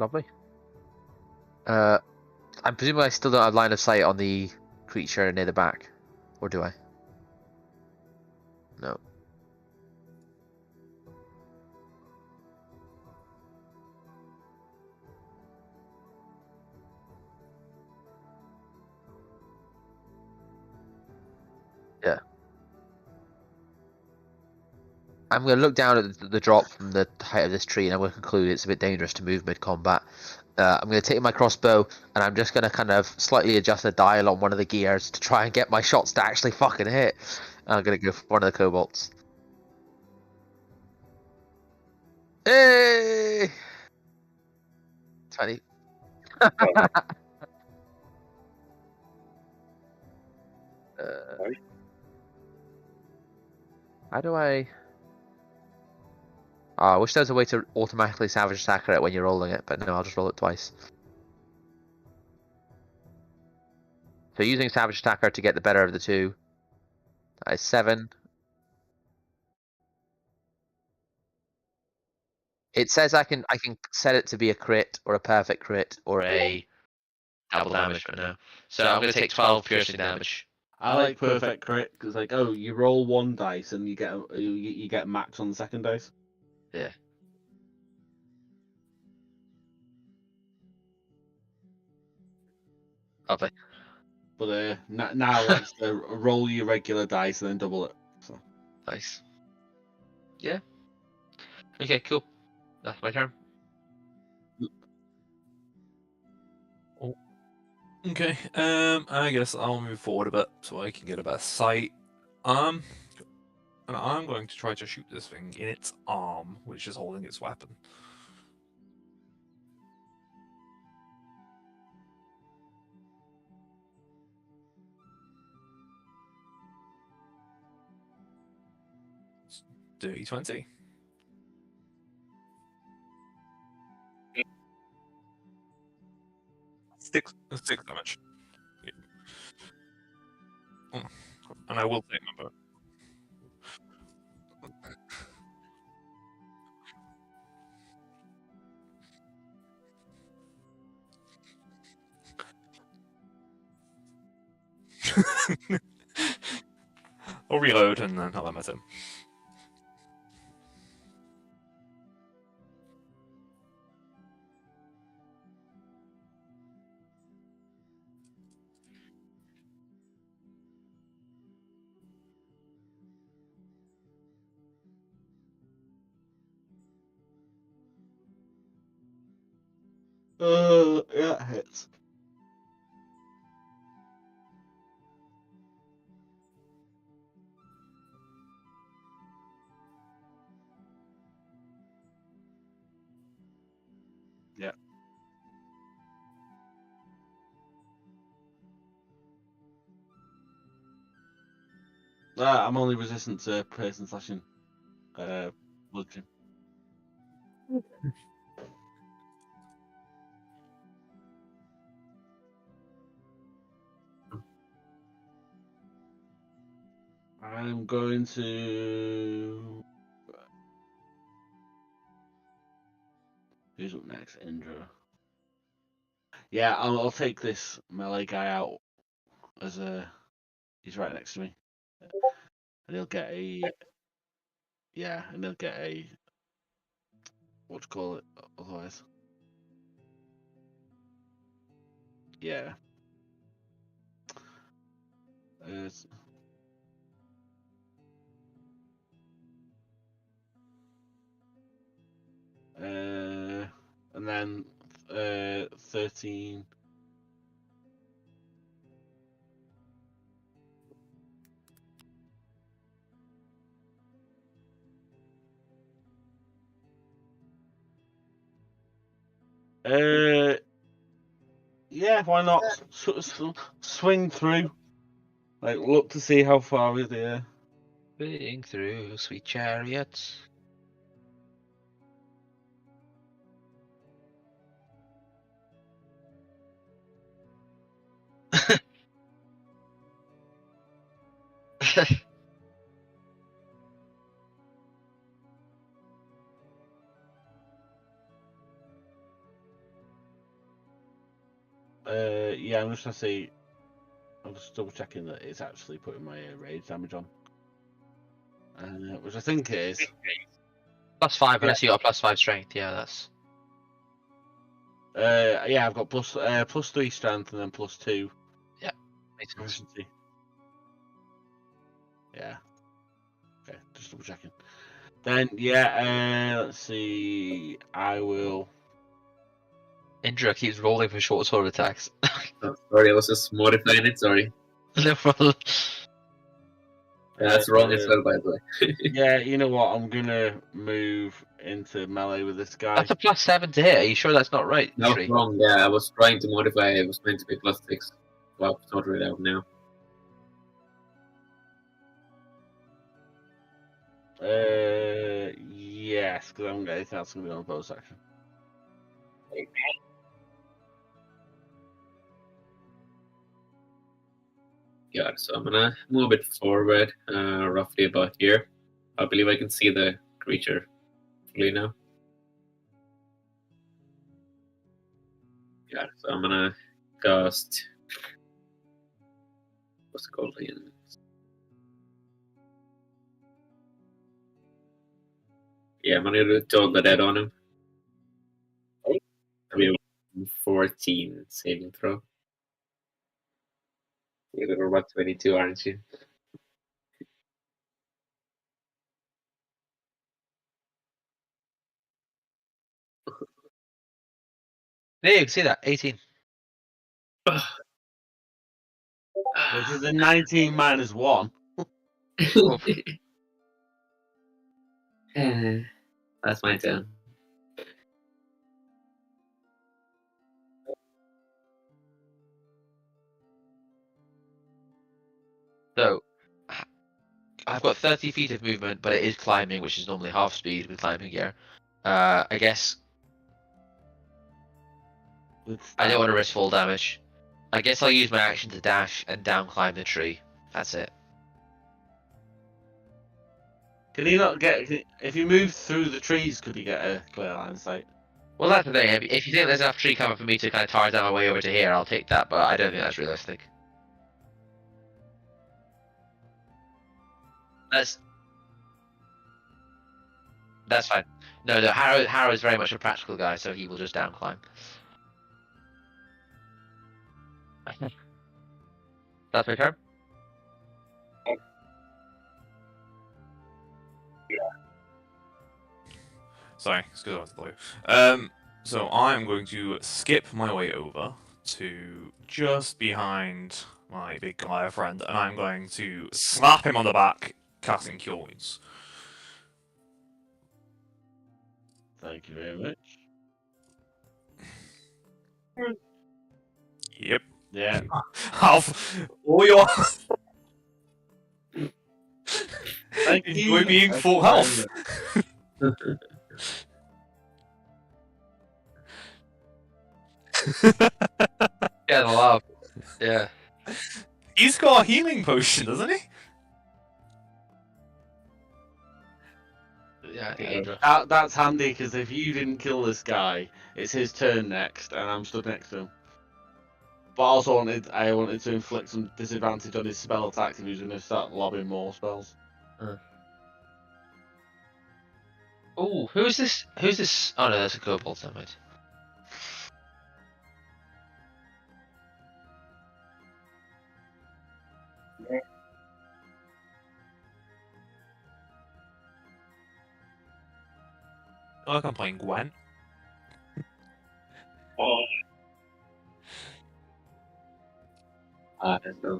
Lovely. I'm presuming I still don't have line of sight on the creature near the back, or do I? No. Yeah. I'm going to look down at the drop from the height of this tree, and I'm going to conclude it's a bit dangerous to move mid-combat. I'm going to take my crossbow, and I'm just going to kind of slightly adjust the dial on one of the gears to try and get my shots to actually fucking hit. And I'm going to go for one of the kobolds. Hey! 20. How do I... Oh, I wish there was a way to automatically savage attacker it when you're rolling it, but no, I'll just roll it twice. So using savage attacker to get the better of the two. That is 7. It says I can set it to be a crit or a perfect crit or a double damage, but no. So I'm gonna take 12 piercing damage. I like perfect crit because like, oh, you roll 1 dice and you get max on the second dice. Yeah. Lovely. But now let's roll your regular dice and then double it. So. Nice. Yeah. Okay, cool. That's my turn. Okay, I guess I'll move forward a bit so I can get a better sight. And I'm going to try to shoot this thing in its arm, which is holding its weapon. Dirty 20. Six damage. Yeah. And I will take my bow. I'll reload and then I'll let him. Yeah, it hits. Yeah. I'm only resistant to piercing slashing. Bludgeon. I'm going to. Who's up next? Indra. Yeah, I'll take this melee guy out as a. He's right next to me, and he'll get a. Yeah, and he'll get a. What do you call it? Otherwise. Yeah. And then 13. Yeah, why not? Swing through. Like, look to see how far is there. Swing through, sweet chariots. Yeah, I'm just gonna see. I'm just double checking that it's actually putting my rage damage on. Which I think it is. +5, unless you got a +5 strength. Yeah, that's. Yeah, I've got +3 strength and then +2. Yeah, makes sense. Efficiency. Yeah. Okay, just double checking. Then yeah, let's see. I will. Indra keeps rolling for short sword attacks. Oh, sorry, I was just modifying it. Sorry. No problem. That's wrong as well, by the way. Yeah, you know what? I'm gonna move into melee with this guy. That's a +7 to hit. Are you sure that's not right, No, Tree? wrong. Yeah, I was trying to modify. It was meant to be +6. Well, sorted it out now. Yes, because I haven't got anything else going to be on the bonus action. Yeah, so I'm gonna move it forward, roughly about here. I believe I can see the creature fully now. Yeah, so I'm gonna cast. What's it called again? Yeah, I'm gonna do Toll the Dead on him. I mean, 14 saving throw. You're about 22, aren't you? Yeah, you can see that. 18. Which is a 19 minus 1. That's my turn. So, I've got 30 feet of movement, but it is climbing, which is normally half speed with climbing gear. I guess I don't want to risk full damage. I guess I'll use my action to dash and down climb the tree. That's it. Can he not get... If he moves through the trees, could he get a clear line of sight? Well, that's the thing. If you think there's enough tree cover for me to kind of Tarzan my way over to here, I'll take that, but I don't think that's realistic. That's fine. No, Harrow is very much a practical guy, so he will just down climb. That's my turn. Sorry, excuse me, I was blue. So I'm going to skip my way over to just behind my big Goliath friend, and I'm going to slap him on the back, casting Cure Wounds. Thank you very much. Yep. Yeah. Have all your Thank enjoy you. being Thank full you very health. Yeah, the love. Yeah. He's got a healing potion, doesn't he? Yeah, Yeah. Angel. That's handy, because if you didn't kill this guy, it's his turn next, and I'm stood next to him. But also I wanted to inflict some disadvantage on his spell attacks if he was going to start lobbing more spells. Oh, who's this? Who's this? Oh no, that's a kobold. Never mind. Oh, I'm playing Gwen. No.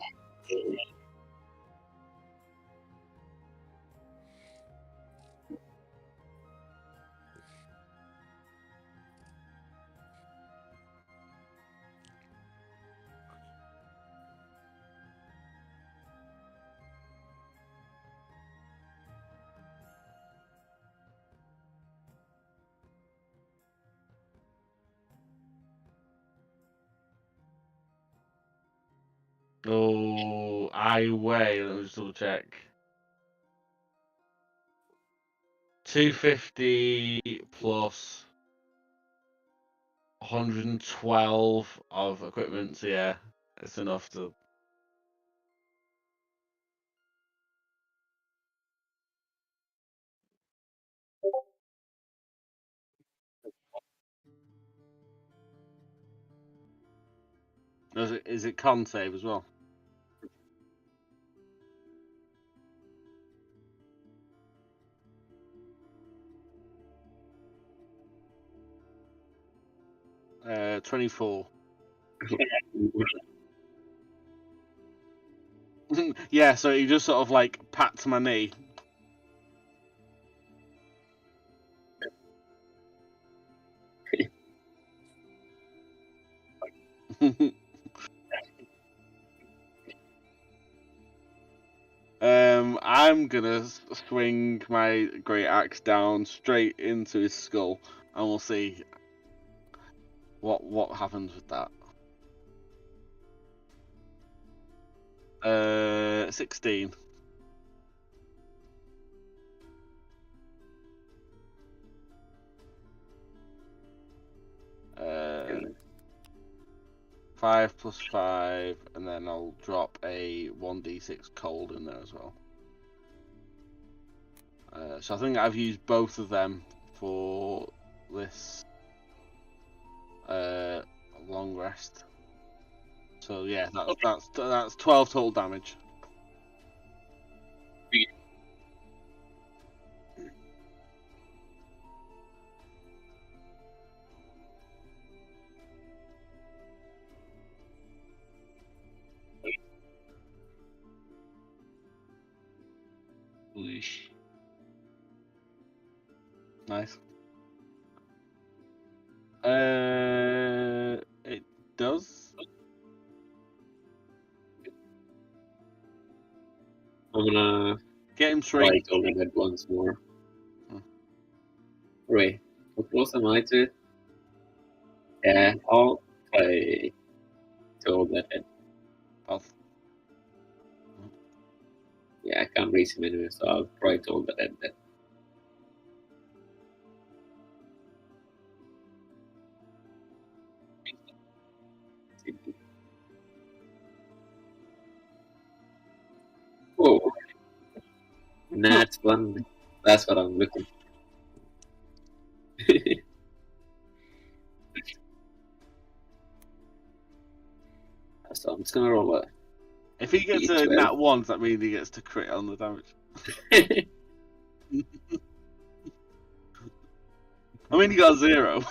Oh, I weigh. Let me just double check. 250 plus 112 of equipment. So yeah, it's enough to. Is it con save as well? Uh, 24. Yeah, so he just sort of like pats my knee. I'm gonna swing my great axe down straight into his skull, and we'll see what happens with that. 16. Uh, 5 plus 5, and then I'll drop a 1d6 cold in there as well. So I think I've used both of them for this long rest. So yeah, that's 12 total damage. Nice. It does. I'm gonna Get him try straight. to hold it once more. Hmm. Wait, how close am I to it? Yeah, I'll try to hold that head. Yeah, I can't reach him anyway, so I'll try to hold that head then. Whoa. Nat 1. That's what I'm looking for. So I'm just gonna roll a. If he gets a D12. nat 1, that means he gets to crit on the damage. I mean, he got 0.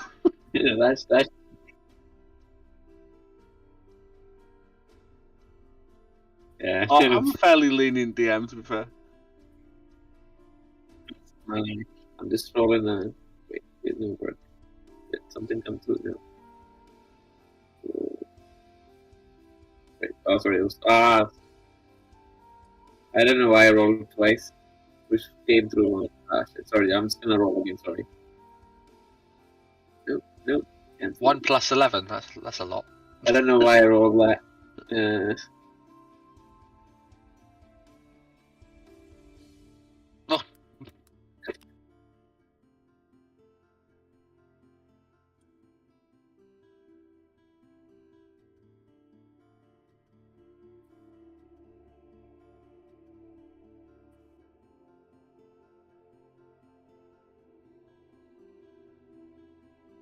Yeah, that's. Yeah. I'm a fairly lenient DM, to be fair. I'm just rolling a. Wait, it didn't work. Did something come through now? Wait, oh, sorry. It was, I don't know why I rolled twice. Which came through one. Sorry, I'm just gonna roll again. Sorry. Nope. Cancel. 1 plus 11. That's a lot. I don't know why I rolled that. Oh.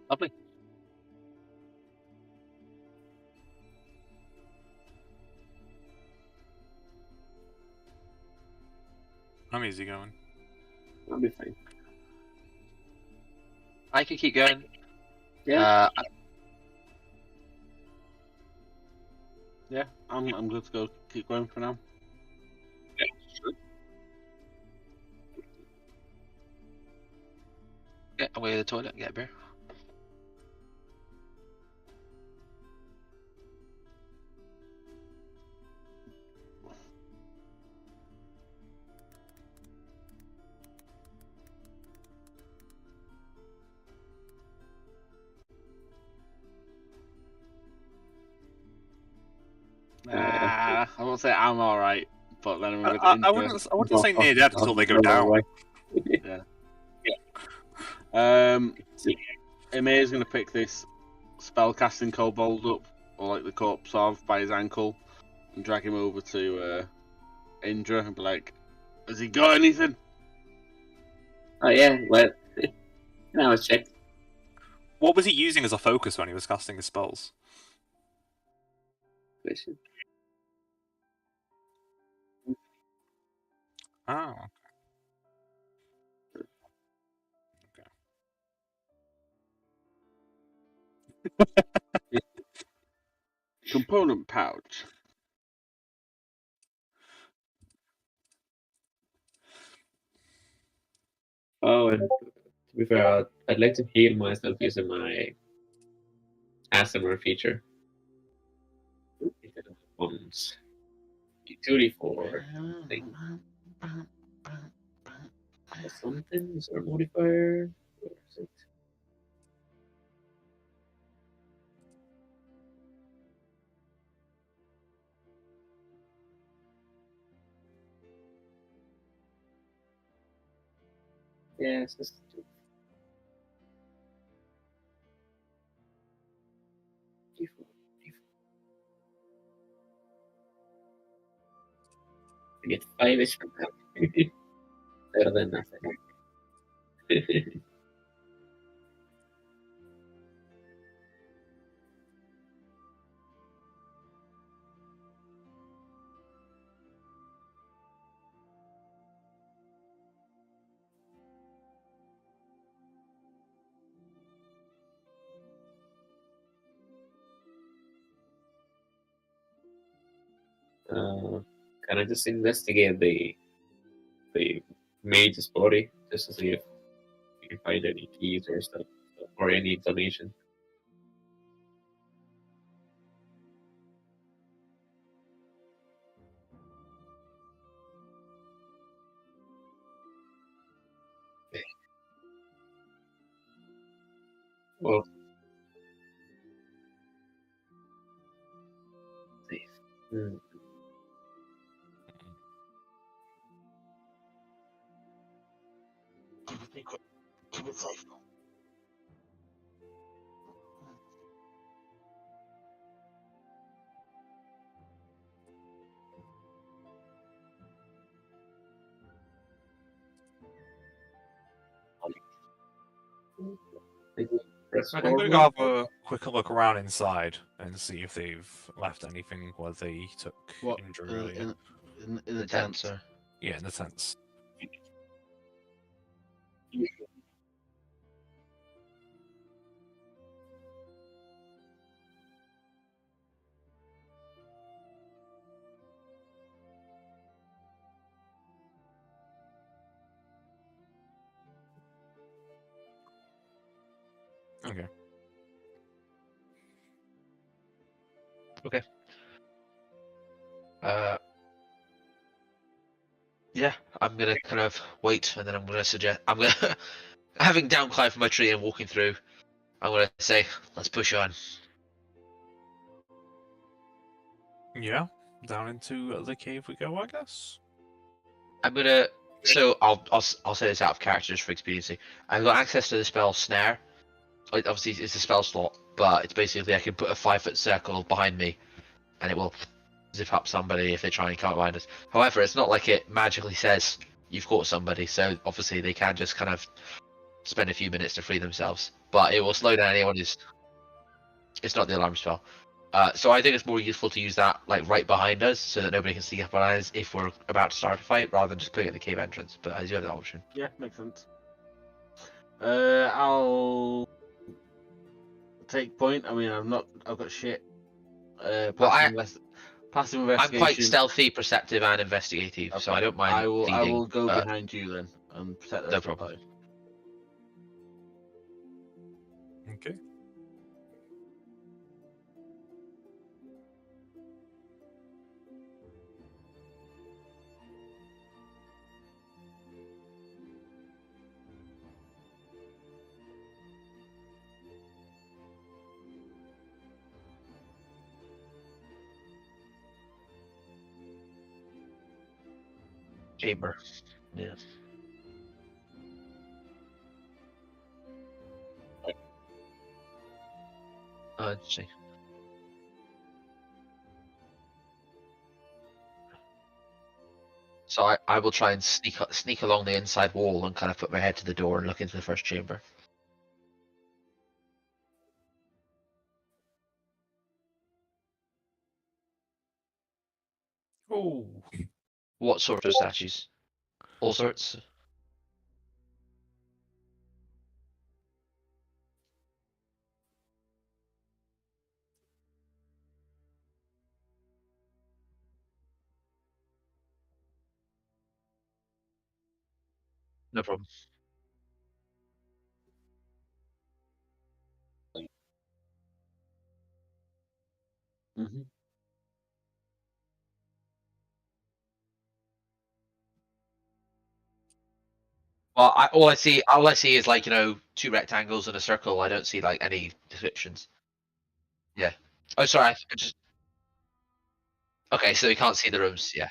Lovely. I'm easy going. I'll be fine. I can keep going. Yeah. Yeah, I'm good to go. Keep going for now. Yeah, sure. Get away to the toilet and get a beer. I won't say I'm alright, but then I'm with I wouldn't say near dead until they go down. Emir's gonna pick this spellcasting kobold up, or like the corpse of, by his ankle, and drag him over to Indra and be like, "Has he got anything?" Oh yeah, well, now let's check. What was he using as a focus when he was casting his spells? Question. Oh. Component pouch. and to be fair, I'd like to heal myself using my ASMR feature. Once. 2d4. Thing. Something? Is there a modifier? Where is it? Yes, let's do D4. I get 5 ish from that. Better than nothing. Can I just investigate the mage's body just to see if you can find any keys or stuff or any information? Well, safe. Keep it safe. Press I can forward. go have a quick look around inside and see if they've left anything where they took What? injury earlier. In the tent, sir. Yeah, in the tents. Okay. Okay. Yeah, I'm gonna kind of wait, and then I'm gonna suggest I'm gonna having downclimbed from my tree and walking through. I'm gonna say, let's push on. Yeah, down into the cave we go, I guess. I'm gonna. So I'll say this out of character just for expediency. I've got access to the spell Snare. Like, obviously, it's a spell slot, but it's basically I can put a 5-foot circle behind me, and it will zip up somebody if they try and come behind us. However, it's not like it magically says you've caught somebody, so obviously they can just kind of spend a few minutes to free themselves. But it will slow down anyone who's. It's not the alarm spell. So I think it's more useful to use that like right behind us, so that nobody can sneak up on us if we're about to start a fight, rather than just putting it in the cave entrance. But I do have that option. Yeah, makes sense. I'll take point. I mean, I've got shit. Well, Passive I'm investigation. quite stealthy, perceptive, and investigative, so I don't mind. I leading, will go behind you then and protect the no rest of the problem. party. Okay. Chamber. Yeah. Interesting. So I will try and sneak along the inside wall and kind of put my head to the door and look into the first chamber. Oh. What sort of statues? All sorts. No problem. Mm-hmm. Well, all I see is like, 2 rectangles and a circle. I don't see like any descriptions. Yeah. Oh, sorry. I just okay. So you can't see the rooms. Yeah.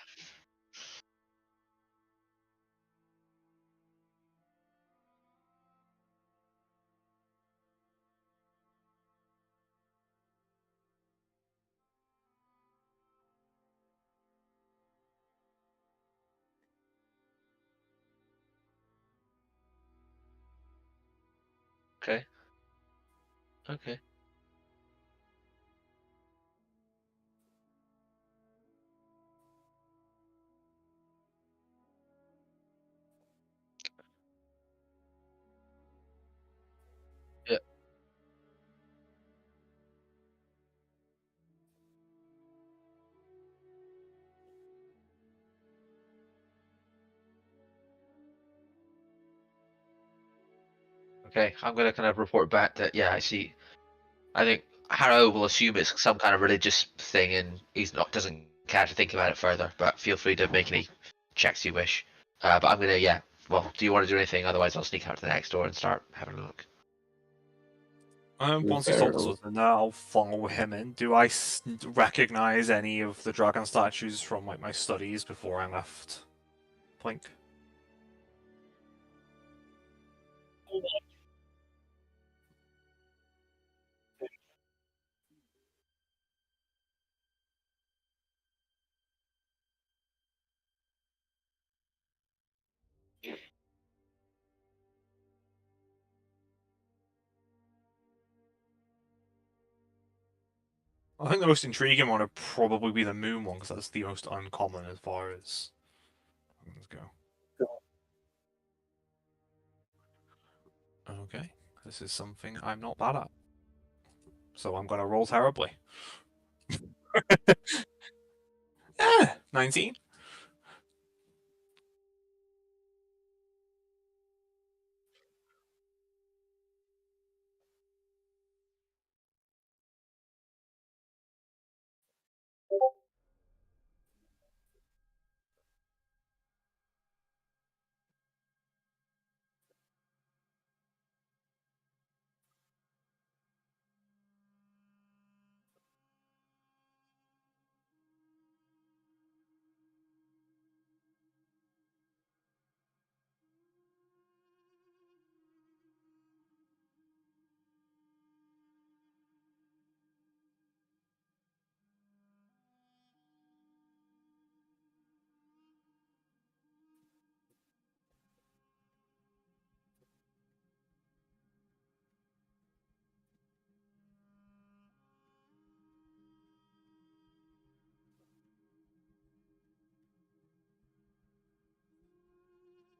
Okay. Okay. Yeah. Okay. I'm gonna kind of report back that I see. I think Harrow will assume it's some kind of religious thing, and he's not doesn't care to think about it further. But feel free to make any checks you wish. But I'm gonna Well, do you want to do anything? Otherwise, I'll sneak out to the next door and start having a look. Once he stops us, and I'll follow him in. Do I recognize any of the dragon statues from like my studies before I left Plink? I think the most intriguing one would probably be the moon one, because that's the most uncommon as far as things go. Okay, this is something I'm not bad at. So I'm gonna roll terribly. 19.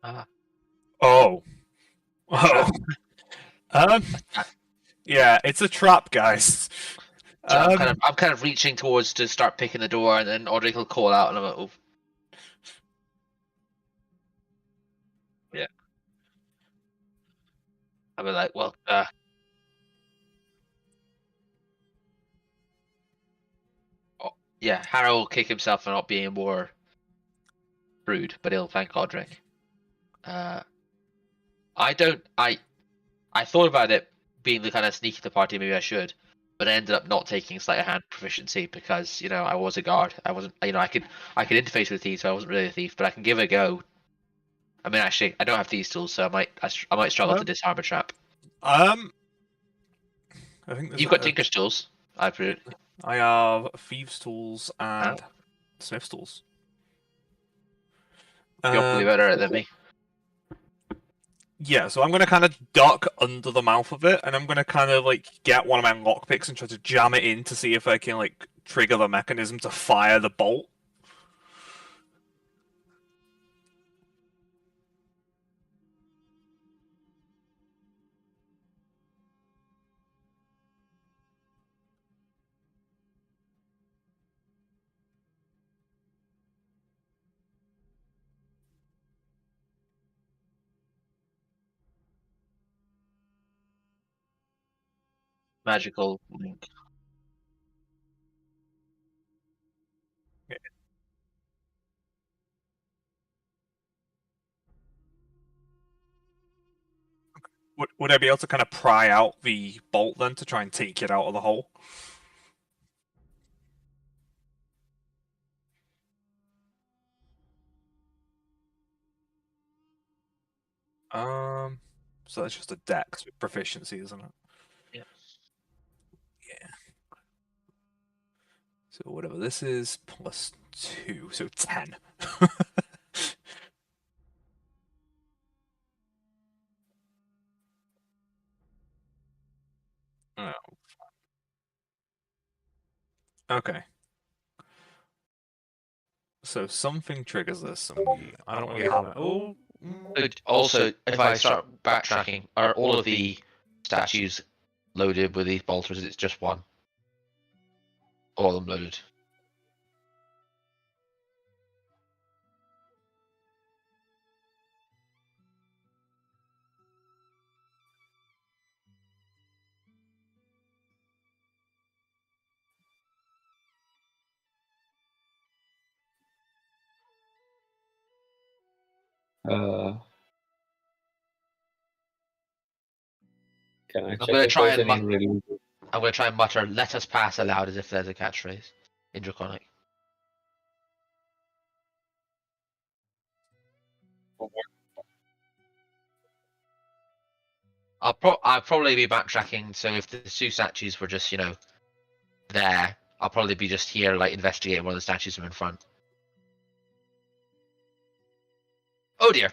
Ah. Oh. Oh. um. Yeah, it's a trap, guys. So I'm kind of reaching towards to start picking the door, and then Audrey will call out, and I'm like, oh. Yeah. I'll be like, well, Harrow will kick himself for not being more rude, but he'll thank Godric. I don't. I thought about it being the kind of sneaky the party. Maybe I should, but I ended up not taking sleight of hand proficiency because I was a guard. I wasn't. I could interface with thieves, so I wasn't really a thief. But I can give it a go. I mean, actually, I don't have thieves tools, so I might struggle to disarm a trap. I think You've got Tinker's tools. I have thieves' tools and smith's tools. You're probably better at it than me. Yeah, so I'm going to kind of duck under the mouth of it, and I'm going to kind of like get one of my lockpicks and try to jam it in to see if I can like trigger the mechanism to fire the bolt. Magical link. Would I be able to kind of pry out the bolt then to try and take it out of the hole? So that's just a dex with proficiency, isn't it? Yeah. Yeah. So whatever this is, +2, so 10. Oh. Okay. So something triggers this, and I don't really have it. Oh. Also, if I start backtracking, are all of the statues loaded with these bolters? Is it just one? All of them loaded. Can I I'm check gonna if try there's and any religion? I'm going to try and mutter, "Let us pass" aloud as if there's a catchphrase in Draconic. I'll probably be backtracking, so if the two statues were just, there, I'll probably be just here, like, investigating one of the statues from in front. Oh dear!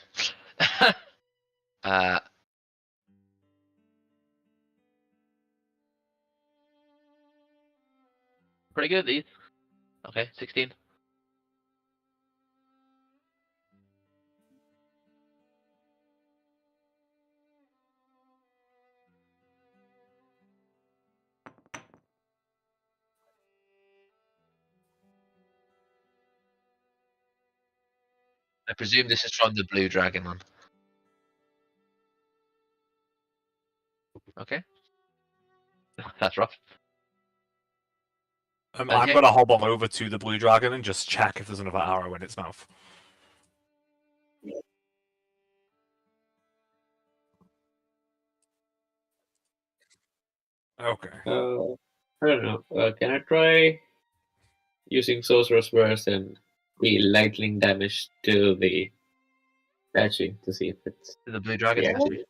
uh, pretty good, these. Okay, 16. I presume this is from the Blue Dragon one. Okay. That's rough. I'm Okay. gonna hobble over to the blue dragon and just check if there's another arrow in its mouth. Okay. I don't know. Can I try using Sorcerer's Verse and be lightning damage to the statue to see if it's... The Blue Dragon Yeah. statue.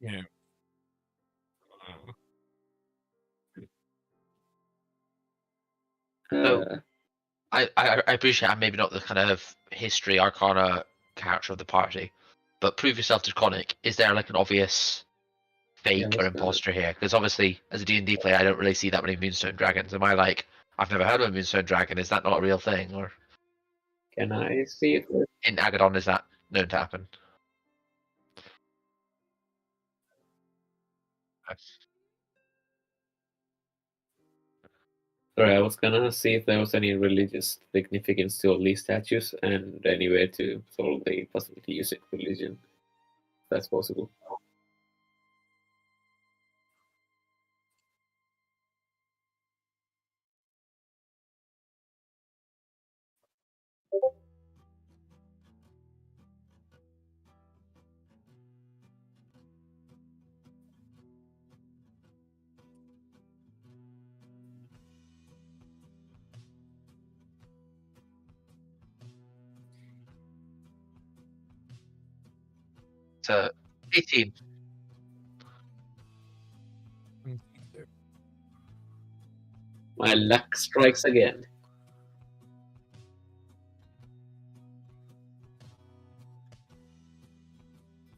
Yeah. Uh, I appreciate I'm maybe not the kind of history arcana character of the party, but prove yourself Draconic. Is there like an obvious Yeah, fake or that's gonna- imposter here? Because obviously, as a D&D player, I don't really see that many Moonstone Dragons. Am I like, I've never heard of a Moonstone Dragon? Is that not a real thing? Or Can I see if there's... in Agadon, is that known to happen? Sorry, I was gonna see if there was any religious significance to all these statues and any way to solve the possibility using religion. If that's possible. So 18. My luck strikes again.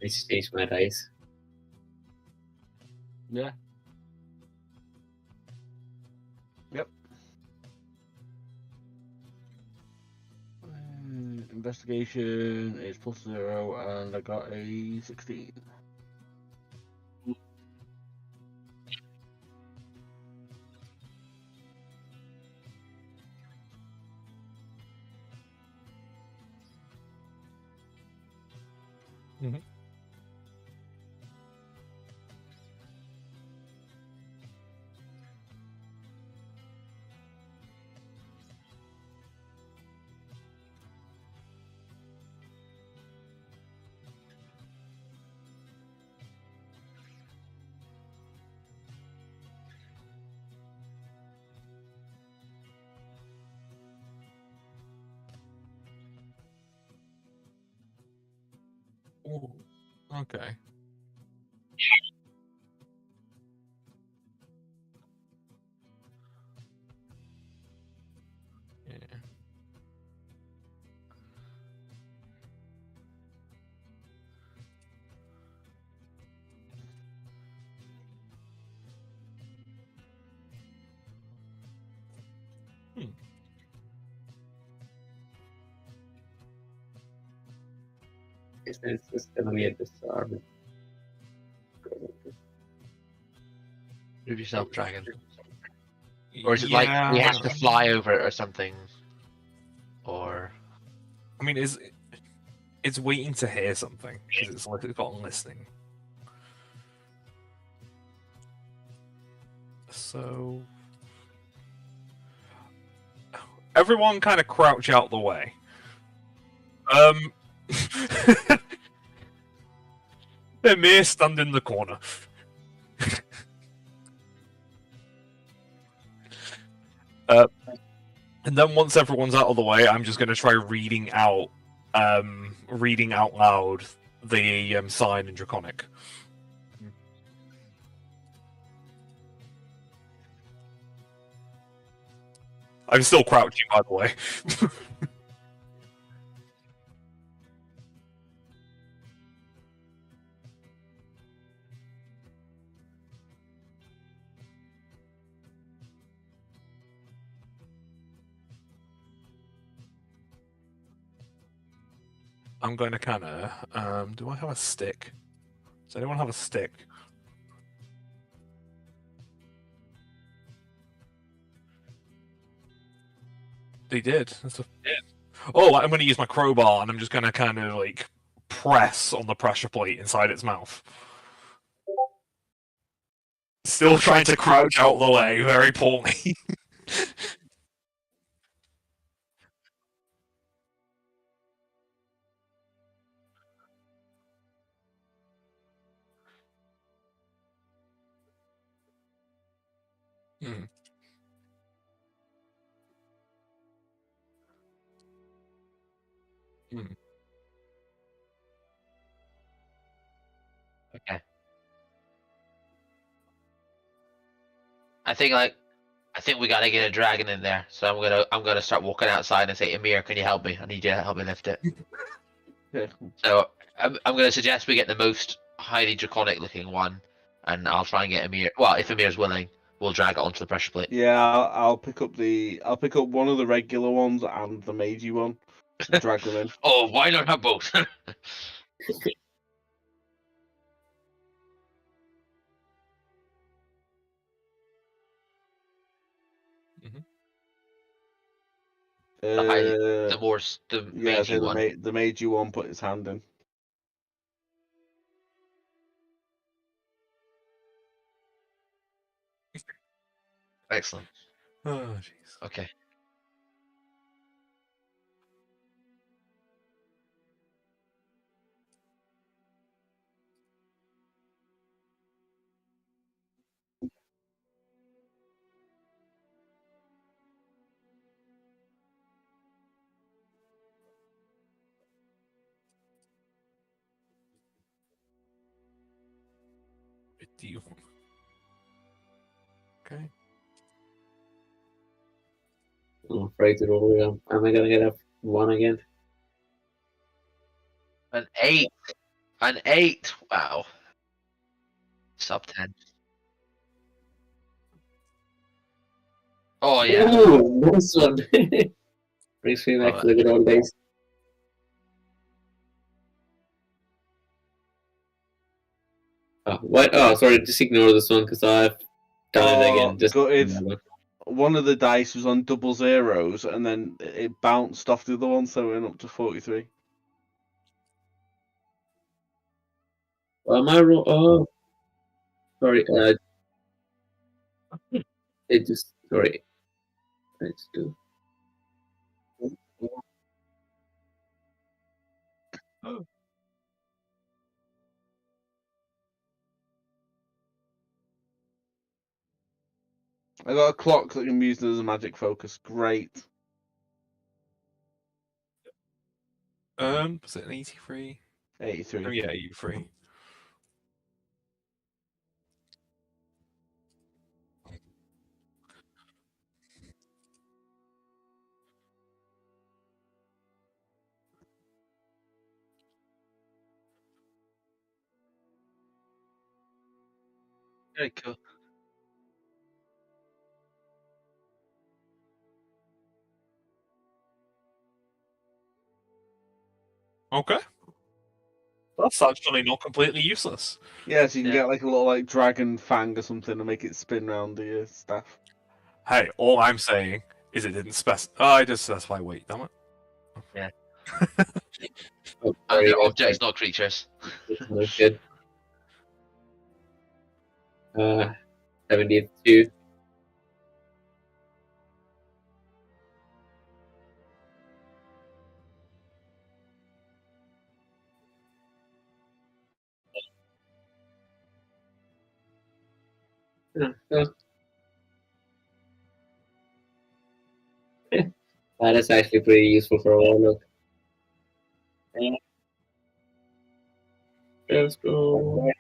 I changed my dice. Yeah. Yep. investigation is +0, and I got a 16. Mhm. Ooh, okay. Yeah. It's just gonna be a disarm. Move yourself, dragon. Or is it like we have to fly over it or something? Or I mean, it's waiting to hear something because it's like it's got listening. So everyone kind of crouch out the way. Emir stand in the corner. And then once everyone's out of the way, I'm just going to try reading out loud the sign in Draconic. I'm still crouching, by the way. I'm going to kind of... do I have a stick? Does anyone have a stick? They did. Oh, I'm going to use my crowbar, and I'm just going to kind of, like, press on the pressure plate inside its mouth. Still trying to crouch out the way, very poorly. Hmm. Hmm. okay. I think we gotta get a dragon in there. So I'm gonna start walking outside and say, Amir, can you help me? I need you to help me lift it. Okay. So I'm gonna suggest we get the most highly draconic looking one, and I'll try and get Amir. Well, if Amir's willing, we'll drag it onto the pressure plate. Yeah, I'll pick up one of the regular ones and the magey one. Drag them in. Oh, why not have both? the Yeah, magey one. The magey one put his hand in. Excellent. Oh, jeez. Okay. Okay. I'm afraid to roll again. Am I gonna get a 1 again? An 8. An 8. Wow. Sub 10. Oh yeah. Ooh, nice one. Brings me back to the good old days. What? Oh, sorry. Just ignore this one because I've done it again. Just gutted. One of the dice was on double zeros, and then it bounced off the other one, so it went up to 43. Am I wrong? Oh, sorry. It just sorry. Let's do. I got a clock that can be used as a magic focus. Great. Was it an 83? 83. Oh yeah, 83. Very cool. Okay. That's actually not completely useless. Yeah, so you can Yeah. get like a little like dragon fang or something and make it spin round the staff. Hey, all I'm saying is it didn't specify. I just specify weight, damn it. Yeah. Oh, And sorry, they're objects, not creatures. That's good. 72. That is actually pretty useful for a warlock. Let's go.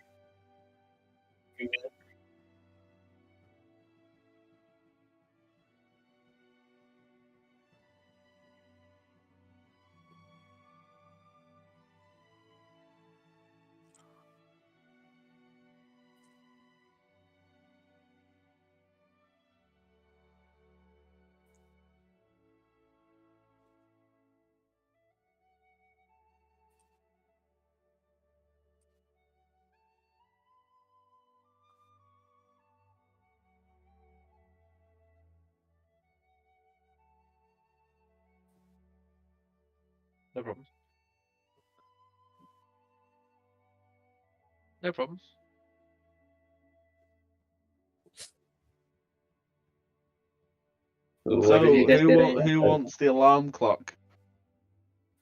No problem. No problem. What did you guys say? Who wants the alarm clock?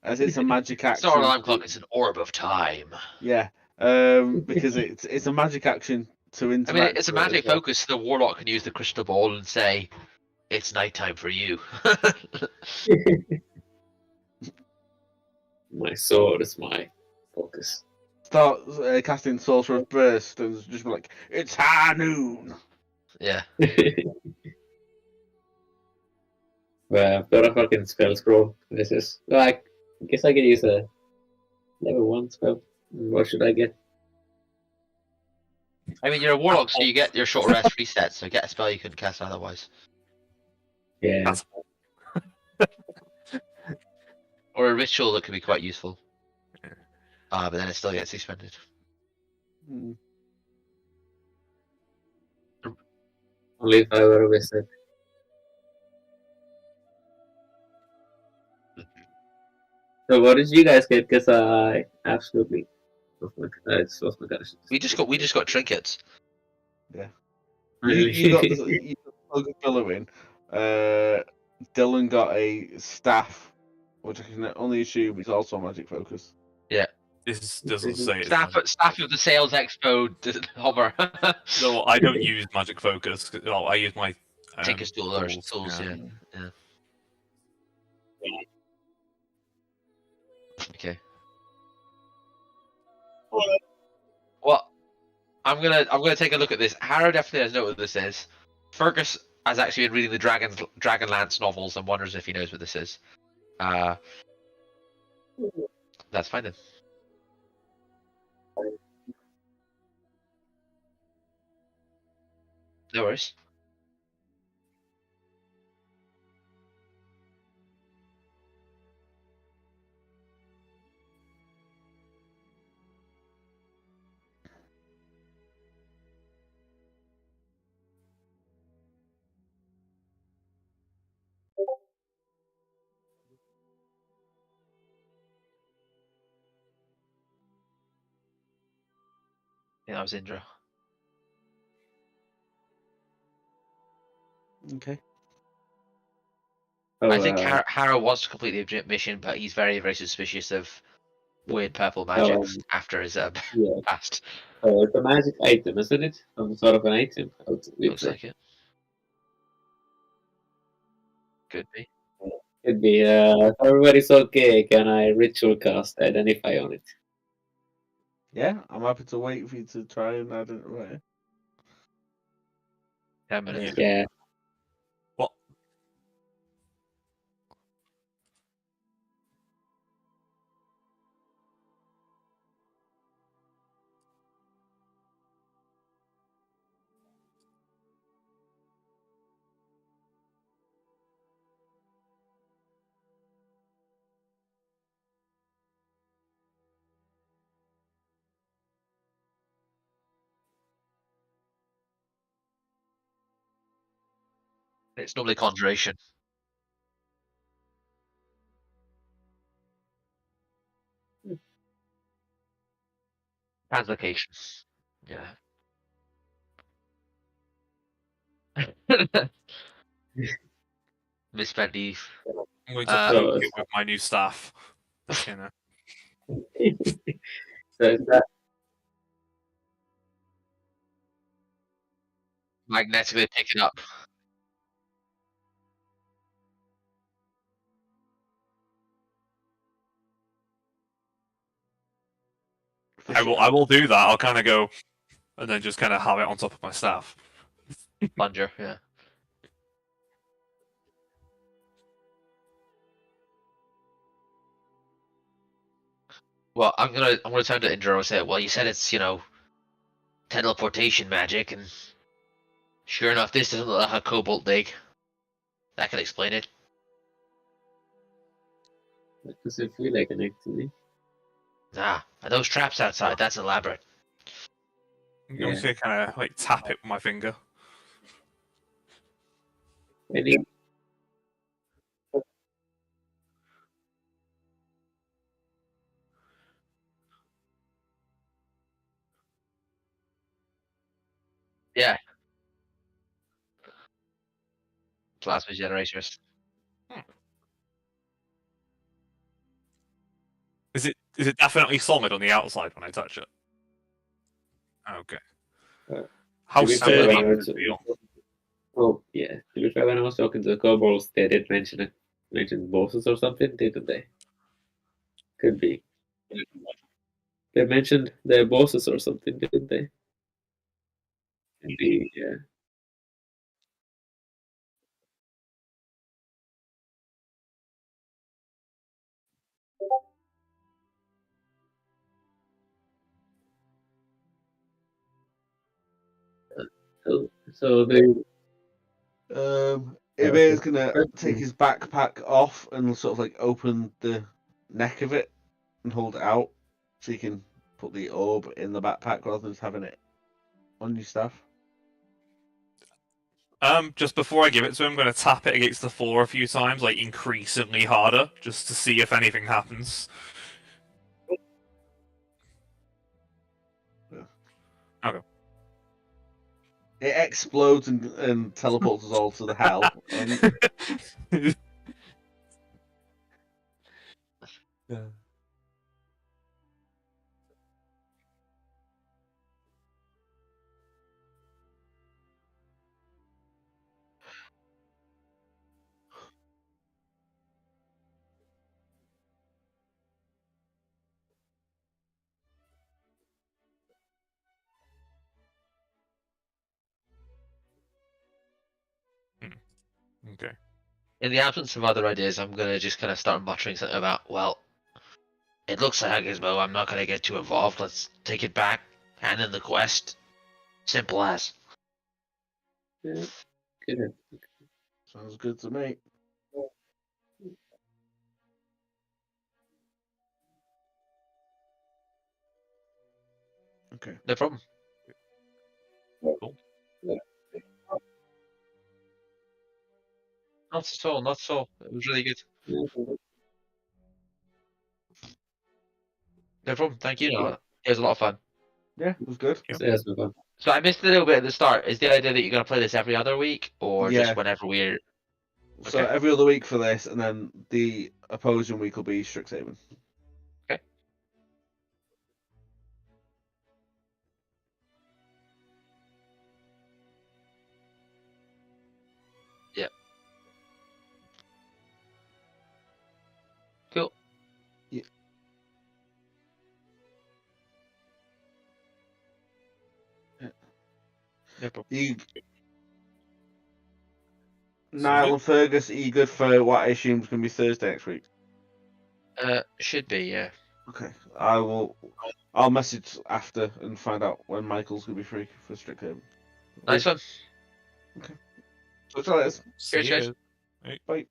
As it's a magic It's not an action. alarm clock, it's an orb of time. Yeah, because it's a magic action to I interact. mean, it's a with it magic as well. focus, so the warlock can use the crystal ball and say, it's nighttime for you. My sword is my focus. Start casting Sorcerer's Burst and just be like, it's high noon. Yeah. Well, I've got a fucking spell scroll. This is like, I guess I could use a level 1 spell. What should I get? I mean, you're a warlock, so you get your short rest reset, so get a spell you couldn't cast otherwise. Yeah. That's Or a ritual that could be quite useful. But then it still gets suspended. Mm. Only if I were a wizard. So what did you guys get? Because I absolutely lost my gosh. We just got trinkets. You got the Plug of Billowing. Dylan got a staff, which I can only assume is also a magic focus. this doesn't say it's Staff of the Sales Expo hover. No, I don't use magic focus. No, I use my Tinker's tool or tools, yeah. yeah. Okay. Well, I'm gonna take a look at this. Harrow definitely has know what this is. Fergus has actually been reading the Dragonlance novels and wonders if he knows what this is. That's fine then. No worries. Yeah, that was Indra. Okay. Oh, I think Harrow wants to complete the mission, but he's very, very suspicious of weird purple magic after his yeah. past. It's a magic item, isn't it? Some sort of an item. Looks like it. Could be. Could be. If everybody's okay, can I ritual cast identify on it? Yeah, I'm happy to wait for you to try and identify it. 10 minutes. Yeah. What? It's normally conjuration. Translocation. Yeah. Misspent Eve. I'm going to Uh, poke it with my new staff. You know. So is that Magnetically pick it up. I will do that. I'll kind of go, and then just kind of have it on top of my staff. Plunger, yeah. Well, I'm gonna turn to Indra and say, well, you said it's, teleportation magic, and sure enough, this doesn't look like a kobold dig. That could explain it. does it feel like an egg to me? Nah, and those traps outside, that's elaborate. I'm going to kind of like tap it with my finger. Any Yeah. Plasma generators. Is it definitely solid on the outside when I touch it? Okay. How to be fair, sturdy when I does was- it feel? Oh yeah. To be fair, when I was talking to the kobolds, they did mention bosses or something, didn't they? Could be. They mentioned their bosses or something, didn't they? Could be, yeah. So they Ibe's gonna take his backpack off and sort of like open the neck of it and hold it out so you can put the orb in the backpack rather than just having it on your stuff. Just before I give it to him, I'm going to tap it against the floor a few times, like increasingly harder, just to see if anything happens. Yeah. Okay. It explodes and teleports us all to the hell. Okay. In the absence of other ideas, I'm gonna just kind of start muttering something about, well, it looks like a gizmo. I'm not gonna get too involved. Let's take it back, hand in the quest. Simple as. yeah, good. Sounds good to me. Okay. No problem. Cool. Not at all. Not at all. It was really good. No problem. Thank you. No, it was a lot of fun. Yeah, it was good. Yep. So yes, we've got So I missed a little bit at the start. Is the idea that you're gonna play this every other week, or Yeah. just whenever we're? So Okay. every other week for this, and then the opposing week will be Strixhaven. Okay. Yeah. Cool. No problem. Niall and Fergus, are you good for what I assume is going to be Thursday next week? Should be, yeah. Okay, I'll message after and find out when Michael's going to be free for Strixhaven. Nice one. So, See Cheers, guys. ya. bye.